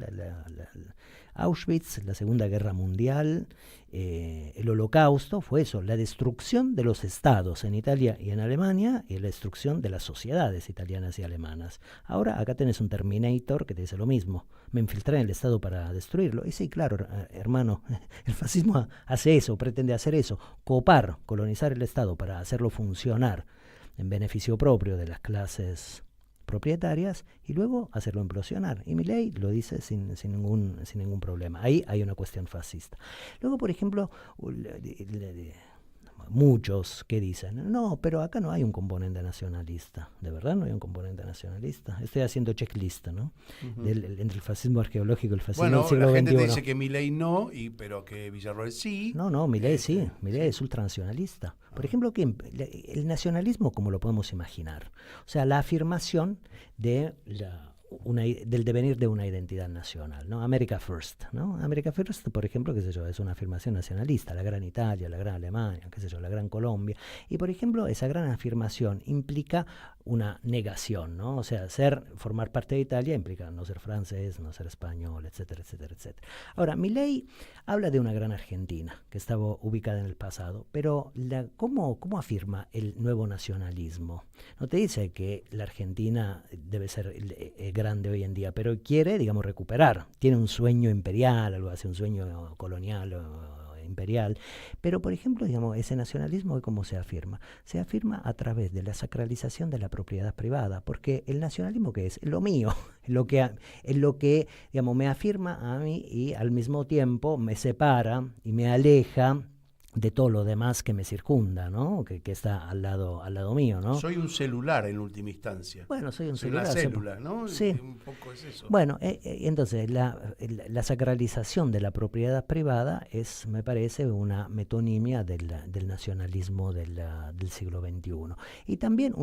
Auschwitz, la Segunda Guerra Mundial, el Holocausto, fue eso, la destrucción de los estados en Italia y en Alemania y la destrucción de las sociedades italianas y alemanas. Ahora acá tenés un Terminator que te dice lo mismo, me infiltré en el Estado para destruirlo. Y sí, claro, hermano, el fascismo hace eso, pretende hacer eso, copar, colonizar el Estado para hacerlo funcionar en beneficio propio de las clases propietarias y luego hacerlo implosionar. Y Milei lo dice sin ningún problema. Ahí hay una cuestión fascista. Luego, por ejemplo, muchos que dicen, no, pero acá no hay un componente nacionalista. ¿De verdad no hay un componente nacionalista? Estoy haciendo checklist, ¿no? Entre el fascismo arqueológico y el fascismo del siglo XXI. La gente te dice que Milei no, pero que Villarroel sí. No, Milei sí. Milei es ultranacionalista. Por ejemplo, el nacionalismo, como lo podemos imaginar. O sea, la afirmación de del devenir de una identidad nacional, ¿no? America First, ¿no? America First, por ejemplo, qué sé yo, es una afirmación nacionalista, la gran Italia, la gran Alemania, qué sé yo, la gran Colombia. Y, por ejemplo, esa gran afirmación implica una negación, ¿no? O sea, formar parte de Italia implica no ser francés, no ser español, etcétera, etcétera, etcétera. Ahora, Milei habla de una gran Argentina que estaba ubicada en el pasado, pero ¿cómo afirma el nuevo nacionalismo? No te dice que la Argentina debe ser grande hoy en día, pero quiere, digamos, recuperar. Tiene un sueño imperial, algo así, un sueño colonial o imperial, pero por ejemplo, digamos, ese nacionalismo, ¿cómo se afirma? Se afirma a través de la sacralización de la propiedad privada, porque el nacionalismo, ¿qué es? Lo mío, es lo que digamos, me afirma a mí y al mismo tiempo me separa y me aleja de todo lo demás que me circunda, ¿no? Que está al lado mío, ¿no? Soy un celular en última instancia. Bueno, soy un celular. Una célula, ¿no? Sí. Un poco es eso. Bueno, entonces la sacralización de la propiedad privada es, me parece, una metonimia del nacionalismo del siglo XXI. Y también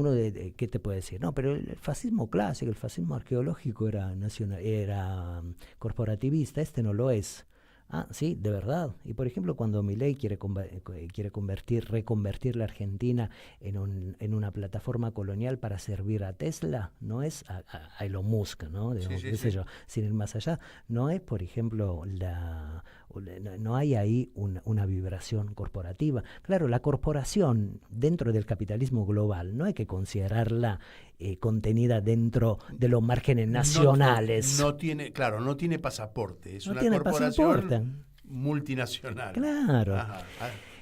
¿qué te puede decir? No, pero el fascismo clásico, el fascismo arqueológico era corporativista, este no lo es. Ah, sí, de verdad. Y por ejemplo, cuando Milei quiere reconvertir la Argentina en una plataforma colonial para servir a Tesla, no es a Elon Musk, ¿no? Digamos, yo, sin ir más allá. No es, por ejemplo, no hay ahí una vibración corporativa. Claro, la corporación dentro del capitalismo global no hay que considerarla contenida dentro de los márgenes nacionales. No tiene pasaporte, es una corporación multinacional. Claro. Ajá.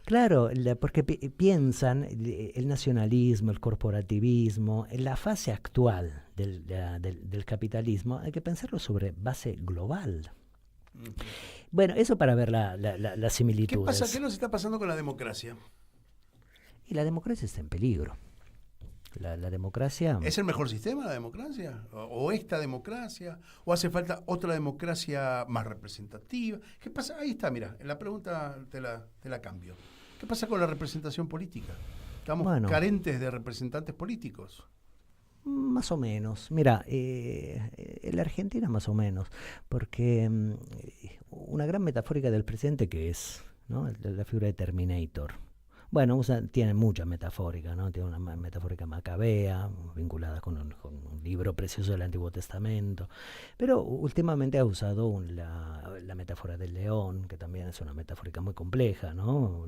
Claro, porque piensan el nacionalismo, el corporativismo, en la fase actual del capitalismo, hay que pensarlo sobre base global. Bueno, eso para ver las similitudes. ¿Qué nos está pasando con la democracia? Y la democracia está en peligro. La democracia... ¿Es el mejor sistema la democracia? ¿O esta democracia? ¿O hace falta otra democracia más representativa? ¿Qué pasa? Ahí está, mira, la pregunta te la cambio. ¿Qué pasa con la representación política? ¿Estamos carentes de representantes políticos? Más o menos. Mira, en la Argentina más o menos, porque una gran metafórica del presidente que es, ¿no? La figura de Terminator. Bueno, tiene mucha metafórica, ¿no? Tiene una metafórica macabea, vinculada con un libro precioso del Antiguo Testamento, pero últimamente ha usado la metáfora del león, que también es una metafórica muy compleja, ¿no?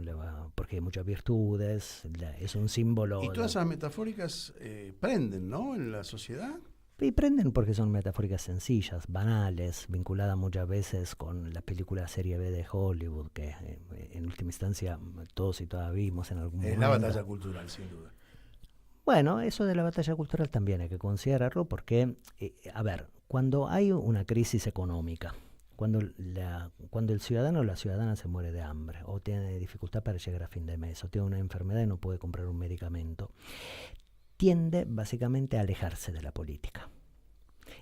Porque hay muchas virtudes, es un símbolo... Y todas esas metafóricas prenden, ¿no? En la sociedad. Y prenden porque son metafóricas sencillas, banales, vinculadas muchas veces con la película serie B de Hollywood, que en última instancia todos y todas vimos en algún momento. Es la batalla cultural, sin duda. Bueno, eso de la batalla cultural también hay que considerarlo porque, a ver, cuando hay una crisis económica, cuando el ciudadano o la ciudadana se muere de hambre o tiene dificultad para llegar a fin de mes o tiene una enfermedad y no puede comprar un medicamento, tiende básicamente a alejarse de la política.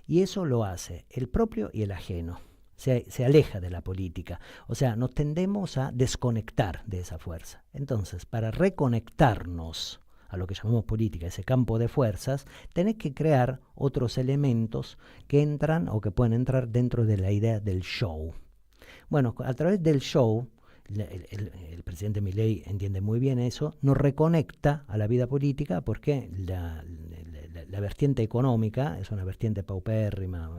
Y eso lo hace el propio y el ajeno. Se aleja de la política. O sea, nos tendemos a desconectar de esa fuerza. Entonces, para reconectarnos a lo que llamamos política, ese campo de fuerzas, tenés que crear otros elementos que entran o que pueden entrar dentro de la idea del show. Bueno, a través del show, el presidente Milei entiende muy bien eso, nos reconecta a la vida política porque la vertiente económica es una vertiente paupérrima,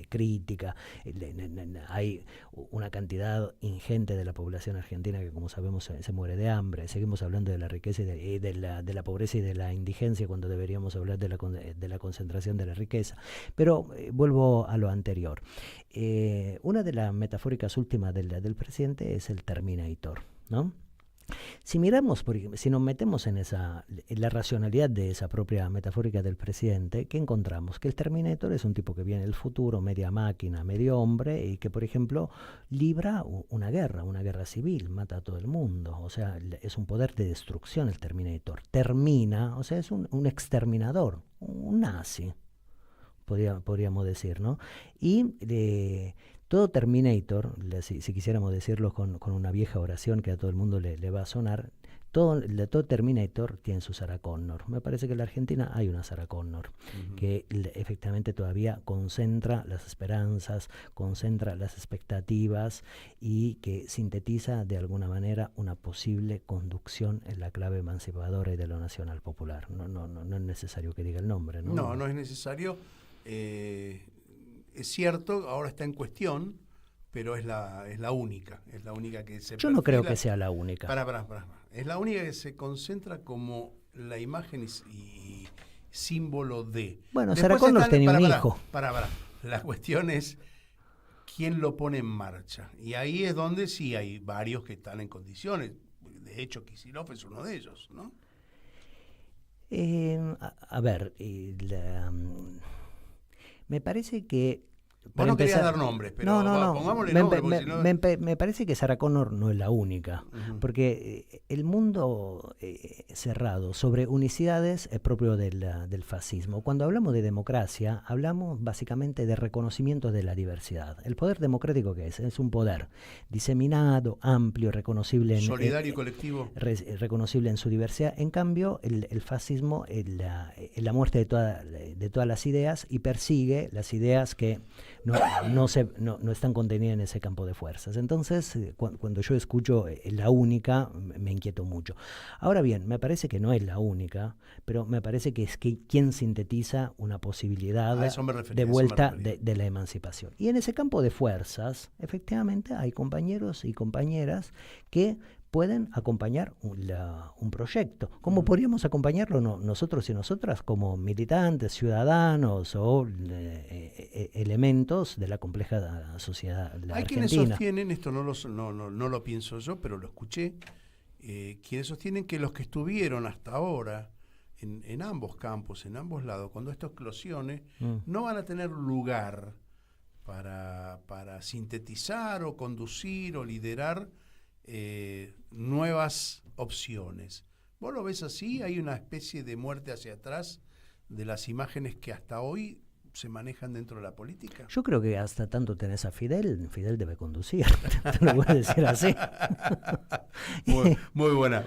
crítica. Hay una cantidad ingente de la población argentina que, como sabemos, se muere de hambre. Seguimos hablando de la riqueza y de la pobreza y de la indigencia cuando deberíamos hablar de la concentración de la riqueza. Pero vuelvo a lo anterior. Una de las metafóricas últimas del presidente es el Terminator, ¿no? Si miramos, si nos metemos en la racionalidad de esa propia metafórica del presidente, ¿qué encontramos? Que el Terminator es un tipo que viene del futuro, media máquina, medio hombre, y que, por ejemplo, libra una guerra civil, mata a todo el mundo. O sea, es un poder de destrucción el Terminator. Termina, o sea, es un exterminador, un nazi, podríamos decir, ¿no? Y todo Terminator, si quisiéramos decirlo con una vieja oración que a todo el mundo le va a sonar, todo Terminator tiene su Sarah Connor. Me parece que en la Argentina hay una Sarah Connor, que efectivamente todavía concentra las esperanzas, concentra las expectativas y que sintetiza de alguna manera una posible conducción en la clave emancipadora y de lo nacional popular. No es necesario que diga el nombre, ¿no? No es necesario. Es cierto, ahora está en cuestión, pero es la única que se Yo no creo que sea la única. Es la única que se concentra como la imagen y símbolo de... Bueno, Sarah Connor tenía un hijo. La cuestión es quién lo pone en marcha. Y ahí es donde sí hay varios que están en condiciones. De hecho, Kicillof es uno de ellos, ¿no? Me parece que... Vos no querías dar nombres, pero pongámosle nombres. Me parece que Sarah Connor no es la única, porque el mundo cerrado sobre unicidades es propio del fascismo. Cuando hablamos de democracia, hablamos básicamente de reconocimiento de la diversidad. El poder democrático, ¿qué es? Es un poder diseminado, amplio, reconocible. Solidario y colectivo. Reconocible en su diversidad. En cambio, el fascismo es la muerte de todas las ideas y persigue las ideas que no están contenidas en ese campo de fuerzas. Entonces, cuando yo escucho la única, me inquieto mucho. Ahora bien, me parece que no es la única, pero me parece que es quien sintetiza una posibilidad de vuelta de la emancipación. Y en ese campo de fuerzas, efectivamente, hay compañeros y compañeras que pueden acompañar un proyecto. ¿Cómo podríamos acompañarlo nosotros y nosotras como militantes, ciudadanos o elementos de la compleja sociedad argentina? Hay quienes sostienen, esto no lo pienso yo, pero lo escuché, quienes sostienen que los que estuvieron hasta ahora en ambos campos, en ambos lados, cuando esto eclosione, no van a tener lugar para sintetizar o conducir o liderar nuevas opciones. ¿Vos lo ves así? ¿Hay una especie de muerte hacia atrás de las imágenes que hasta hoy se manejan dentro de la política? Yo creo que hasta tanto tenés a Fidel debe conducir. Te lo voy a decir así. Muy buena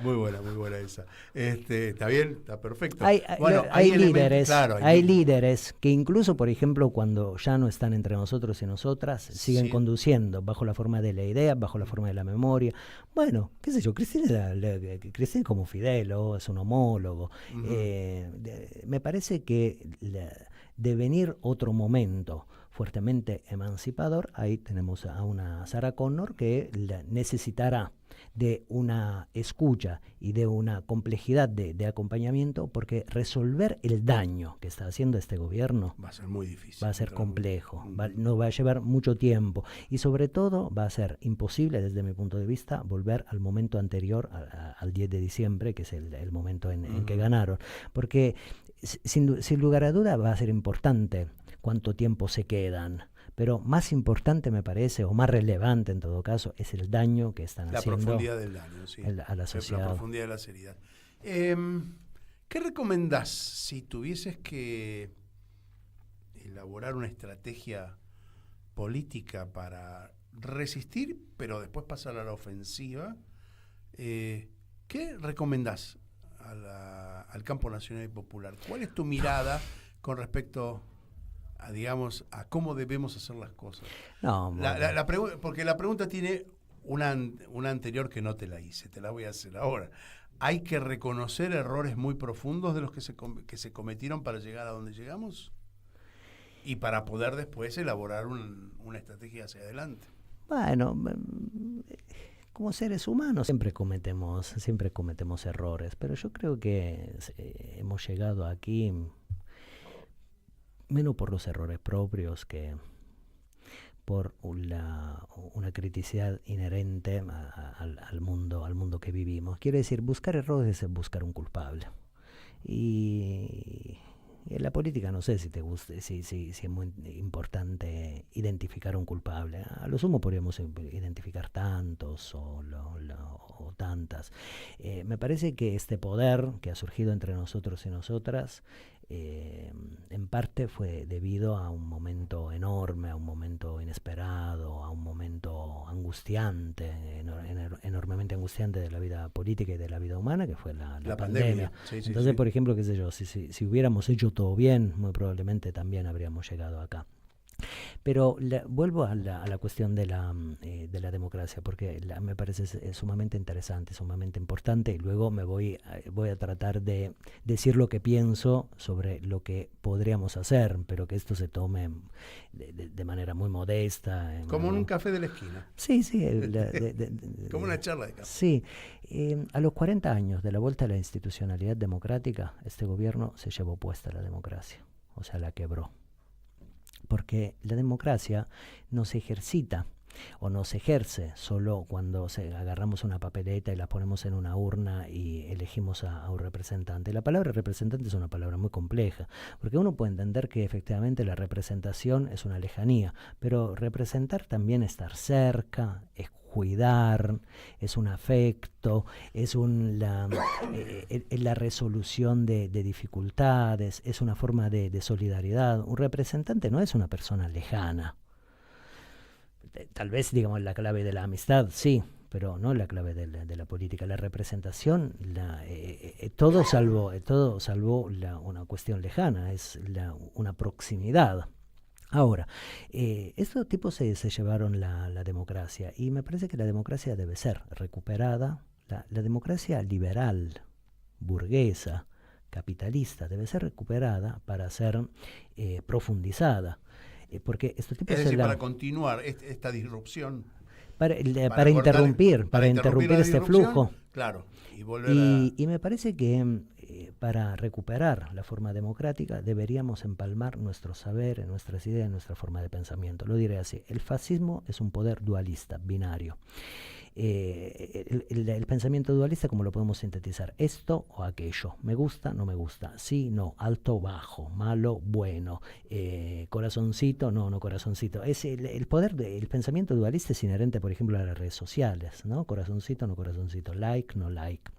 esa. Está bien, está perfecto. Hay líderes que incluso, por ejemplo, cuando ya no están entre nosotros y nosotras, siguen conduciendo bajo la forma de la idea, bajo la forma de la memoria. Bueno, qué sé yo, Cristina es como Fidel, es un homólogo. Me parece que de venir otro momento fuertemente emancipador, ahí tenemos a una Sarah Connor que necesitará de una escucha y de una complejidad de acompañamiento, porque resolver el daño que está haciendo este gobierno va a ser muy difícil, va a ser complejo, nos va a llevar mucho tiempo y sobre todo va a ser imposible desde mi punto de vista volver al momento anterior al 10 de diciembre, que es el momento en que ganaron, porque sin lugar a duda va a ser importante cuánto tiempo se quedan, pero más importante me parece, o más relevante en todo caso, es el daño que están haciendo. La profundidad del daño, sí. A la sociedad. La profundidad de la seriedad. ¿Qué recomendás si tuvieses que elaborar una estrategia política para resistir, pero después pasar a la ofensiva? ¿Qué recomendás al campo nacional y popular? ¿Cuál es tu mirada con respecto a cómo debemos hacer las cosas? Porque la pregunta tiene una anterior que no te la hice, te la voy a hacer ahora. ¿Hay que reconocer errores muy profundos de los que se cometieron para llegar a donde llegamos? Y para poder después elaborar una estrategia hacia adelante. Bueno, como seres humanos siempre cometemos errores, pero yo creo que hemos llegado aquí menos por los errores propios que por una criticidad inherente al mundo que vivimos. Quiero decir, buscar errores es buscar un culpable. Y en la política no sé si te guste, si es muy importante identificar un culpable. A lo sumo podríamos identificar tantos o tantas. Me parece que este poder que ha surgido entre nosotros y nosotras en parte fue debido a un momento enorme, a un momento inesperado, a un momento angustiante, enormemente angustiante de la vida política y de la vida humana, que fue la pandemia. Sí, Entonces, sí. por ejemplo, qué sé yo, si hubiéramos hecho todo bien, muy probablemente también habríamos llegado acá. Pero vuelvo a la cuestión de la democracia, porque me parece sumamente interesante, sumamente importante, y luego voy a tratar de decir lo que pienso sobre lo que podríamos hacer, pero que esto se tome de manera muy modesta. Como en un café de la esquina. Sí. Como una charla de café. Sí. A los 40 años de la vuelta a la institucionalidad democrática, este gobierno se llevó puesta la democracia, o sea, la quebró. Porque la democracia no se ejercita o no se ejerce solo cuando agarramos una papeleta y la ponemos en una urna y elegimos a un representante. La palabra representante es una palabra muy compleja, porque uno puede entender que efectivamente la representación es una lejanía, pero representar también estar cerca, es cuidar, es un afecto, es la resolución de dificultades, es una forma de solidaridad. Un representante no es una persona lejana. Tal vez, digamos, la clave de la amistad, sí, pero no la clave de la política. La representación, todo salvo una cuestión lejana, es una proximidad. Ahora, estos tipos se llevaron la democracia, y me parece que la democracia debe ser recuperada. La democracia liberal, burguesa, capitalista, debe ser recuperada para ser profundizada. Porque estos tipos para continuar esta disrupción. Para interrumpir este flujo. Claro. Y me parece que para recuperar la forma democrática deberíamos empalmar nuestro saber, nuestras ideas, nuestra forma de pensamiento. Lo diré así: el fascismo es un poder dualista, binario. El pensamiento dualista, ¿cómo lo podemos sintetizar? Esto o aquello, me gusta, no me gusta, sí, no, alto, bajo, malo, bueno, corazoncito, no corazoncito. Es el poder el pensamiento dualista es inherente, por ejemplo, a las redes sociales, ¿no? Corazoncito, no corazoncito, like, no like.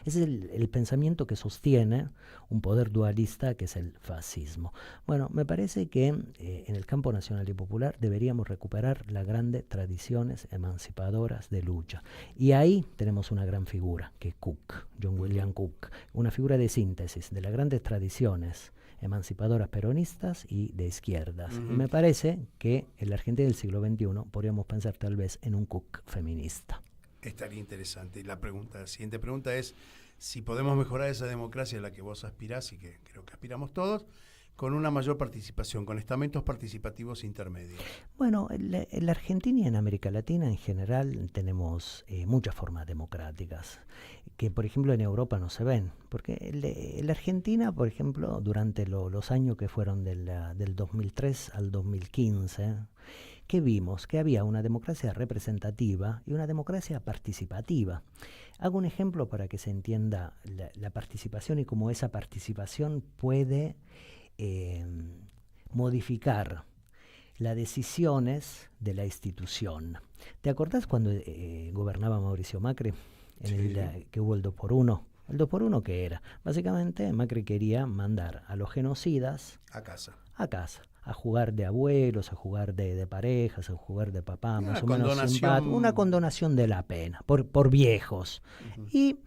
Es el pensamiento que sostiene un poder dualista, que es el fascismo. Bueno, me parece que en el campo nacional y popular deberíamos recuperar las grandes tradiciones emancipadoras de lucha. Y ahí tenemos una gran figura, que es Cook, John William Cook, una figura de síntesis de las grandes tradiciones emancipadoras peronistas y de izquierdas. Y me parece que en la Argentina del siglo XXI podríamos pensar tal vez en un Cook feminista. Estaría interesante. La siguiente pregunta es si podemos mejorar esa democracia a la que vos aspirás, y que creo que aspiramos todos, con una mayor participación, con estamentos participativos intermedios. Bueno, en la Argentina y en América Latina en general tenemos muchas formas democráticas que, por ejemplo, en Europa no se ven. Porque en la Argentina, por ejemplo, durante los años que fueron del 2003 al 2015, ¿qué vimos? Que había una democracia representativa y una democracia participativa. Hago un ejemplo para que se entienda la participación y cómo esa participación puede modificar las decisiones de la institución. ¿Te acordás cuando gobernaba Mauricio Macri? Que hubo el 2x1. ¿El 2x1 qué era? Básicamente Macri quería mandar a los genocidas a casa, a jugar de abuelos, a jugar de parejas, a jugar de papá, más o menos simpático, una condonación de la pena por viejos. Y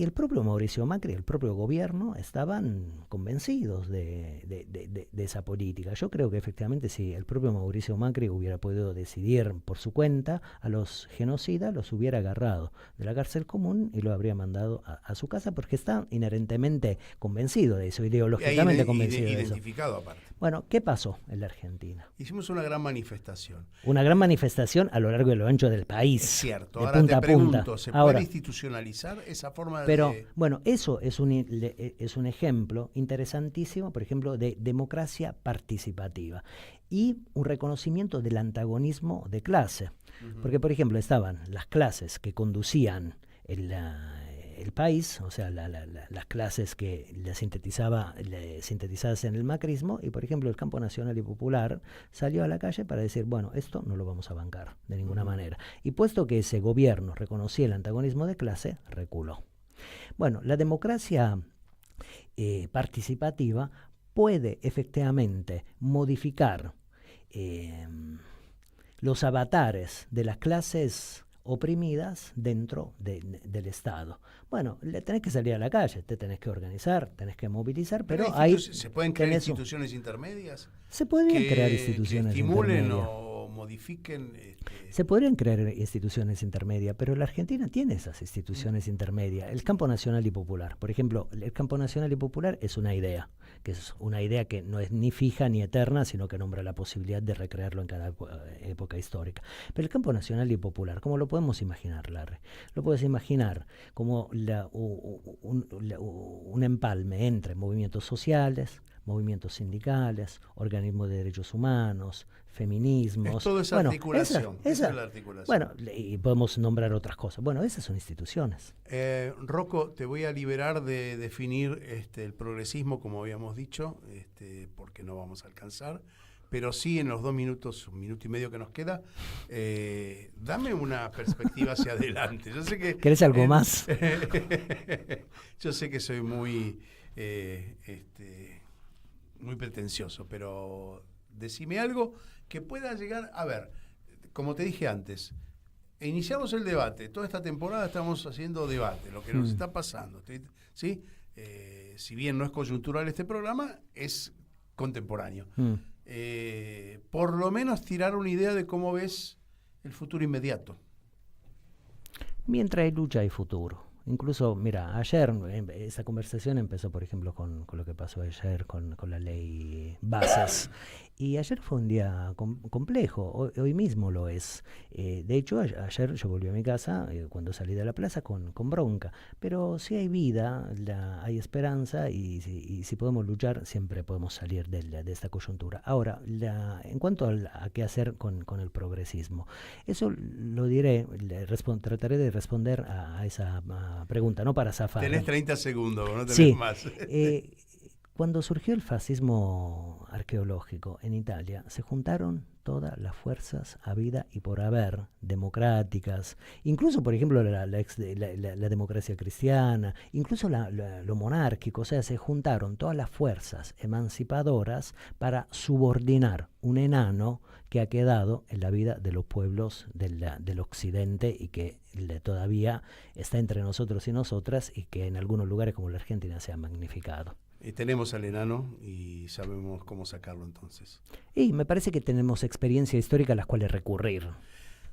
el propio Mauricio Macri, el propio gobierno, estaban convencidos de esa política. Yo creo que efectivamente si el propio Mauricio Macri hubiera podido decidir por su cuenta, a los genocidas los hubiera agarrado de la cárcel común y lo habría mandado a su casa, porque está inherentemente convencido de eso, ideológicamente convencido de eso. Identificado aparte. Bueno, ¿qué pasó en la Argentina? Hicimos una gran manifestación. Una gran manifestación a lo largo y lo ancho del país. Es cierto. De Ahora punta te pregunto, a punta. ¿se puede institucionalizar institucionalizar esa forma Pero, de... bueno, eso es un ejemplo interesantísimo, por ejemplo, de democracia participativa y un reconocimiento del antagonismo de clase. Porque, por ejemplo, estaban las clases que conducían el país, o sea, las clases que sintetizadas en el macrismo, y por ejemplo el campo nacional y popular salió a la calle para decir, bueno, esto no lo vamos a bancar de ninguna manera. Y puesto que ese gobierno reconocía el antagonismo de clase, reculó. Bueno, la democracia participativa puede efectivamente modificar los avatares de las clases oprimidas dentro del Estado. Bueno, tenés que salir a la calle, te tenés que organizar, tenés que movilizar, pero hay... ¿Se pueden crear instituciones intermedias? Se podrían crear instituciones que estimulen intermedias. O modifiquen... Se podrían crear instituciones intermedias, pero la Argentina tiene esas instituciones intermedias. El campo nacional y popular, por ejemplo, el campo nacional y popular es una idea que no es ni fija ni eterna, sino que nombra la posibilidad de recrearlo en cada época histórica. Pero el campo nacional y popular, ¿cómo lo podemos imaginar, Larry? Lo puedes imaginar como un empalme entre movimientos sociales, movimientos sindicales, organismos de derechos humanos, feminismos. Es toda esa articulación. Esa es la articulación. Bueno, y podemos nombrar otras cosas. Bueno, esas son instituciones. Rocco, te voy a liberar de definir el progresismo, como habíamos dicho, porque no vamos a alcanzar. Pero sí, en los 2 minutos, 1 minuto y medio que nos queda, dame una perspectiva hacia adelante. Yo sé que ¿querés algo más? Yo sé que soy muy pretencioso, pero decime algo que pueda llegar. A ver, como te dije antes, iniciamos el debate. Toda esta temporada estamos haciendo debate, lo que nos está pasando, ¿sí? Si bien no es coyuntural este programa, es contemporáneo. Por lo menos tirar una idea de cómo ves el futuro inmediato. Mientras hay lucha, hay futuro. Incluso, mira, ayer esa conversación empezó, por ejemplo, con lo que pasó ayer con la ley Bases. Y ayer fue un día complejo, hoy mismo lo es. De hecho, ayer yo volví a mi casa cuando salí de la plaza con bronca. Pero si hay vida, hay esperanza y si podemos luchar, siempre podemos salir de esta coyuntura. Ahora, en cuanto a qué hacer con el progresismo, eso lo diré, trataré de responder a esa pregunta, no para zafar. Tenés 30 segundos, no tenés sí, más. Cuando surgió el fascismo arqueológico en Italia, se juntaron todas las fuerzas habida y por haber, democráticas, incluso, por ejemplo, la democracia cristiana, incluso lo monárquico, o sea, se juntaron todas las fuerzas emancipadoras para subordinar un enano que ha quedado en la vida de los pueblos del occidente y que todavía está entre nosotros y nosotras y que en algunos lugares como la Argentina se ha magnificado. Tenemos al enano y sabemos cómo sacarlo entonces. Y me parece que tenemos experiencia histórica a las cuales recurrir.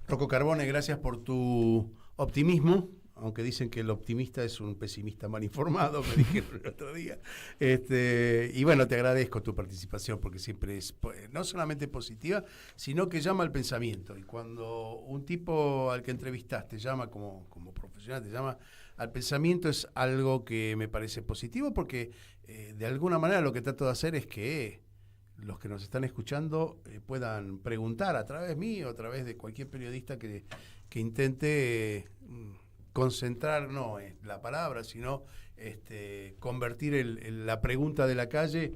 Rocco Carbone, gracias por tu optimismo, aunque dicen que el optimista es un pesimista mal informado, me dijeron el otro día. Y bueno, te agradezco tu participación porque siempre es no solamente positiva, sino que llama al pensamiento. Y cuando un tipo al que entrevistaste llama como profesional, te llama al pensamiento, es algo que me parece positivo porque de alguna manera lo que trato de hacer es que los que nos están escuchando puedan preguntar a través mío, a través de cualquier periodista que intente concentrar, no la palabra, sino convertir la pregunta de la calle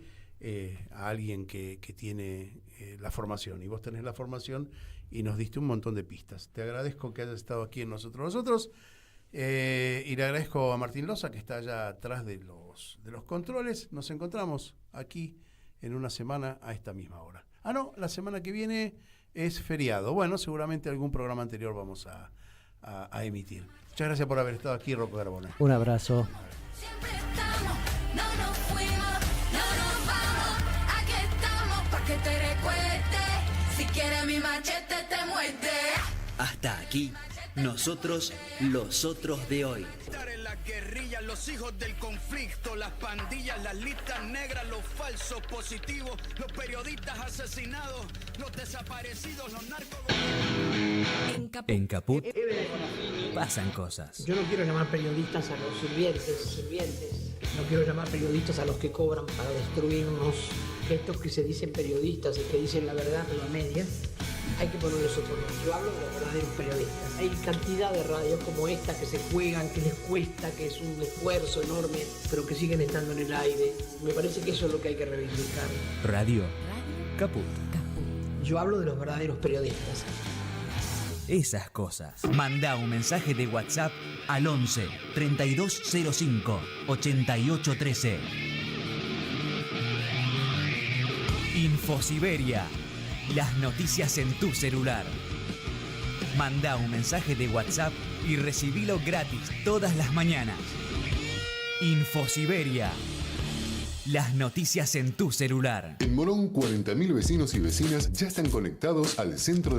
a alguien que tiene la formación. Y vos tenés la formación y nos diste un montón de pistas. Te agradezco que hayas estado aquí en Nosotros. Y le agradezco a Martín Loza, que está allá atrás de los controles. Nos encontramos aquí en una semana a esta misma hora. No, la semana que viene es feriado. Bueno, seguramente algún programa anterior vamos a emitir. Muchas gracias por haber estado aquí, Rocco Carbone. Un abrazo. Siempre estamos, no nos fuimos, no nos vamos, aquí estamos pa' que te recueste, si quieres mi machete te muerde. Hasta aquí, nosotros, los otros de hoy. En la guerrilla, los hijos del conflicto, las pandillas, las listas negras, los falsos positivos, los periodistas asesinados, los desaparecidos, los narcos. En Caput pasan cosas. Yo no quiero llamar periodistas a los sirvientes. No quiero llamar periodistas a los que cobran para destruirnos. Estos que se dicen periodistas y que dicen la verdad pero a medias, hay que ponerles otro nombre. Yo hablo de los verdaderos periodistas. Hay cantidad de radios como esta que se juegan, que les cuesta, que es un esfuerzo enorme, pero que siguen estando en el aire. Me parece que eso es lo que hay que reivindicar. Radio Caput. Yo hablo de los verdaderos periodistas. Esas cosas. Manda un mensaje de WhatsApp al 11 3205 8813. Infosiberia. Las noticias en tu celular. Manda un mensaje de WhatsApp y recibilo gratis todas las mañanas. Infosiberia. Las noticias en tu celular. En Morón, 40.000 vecinos y vecinas ya están conectados al centro de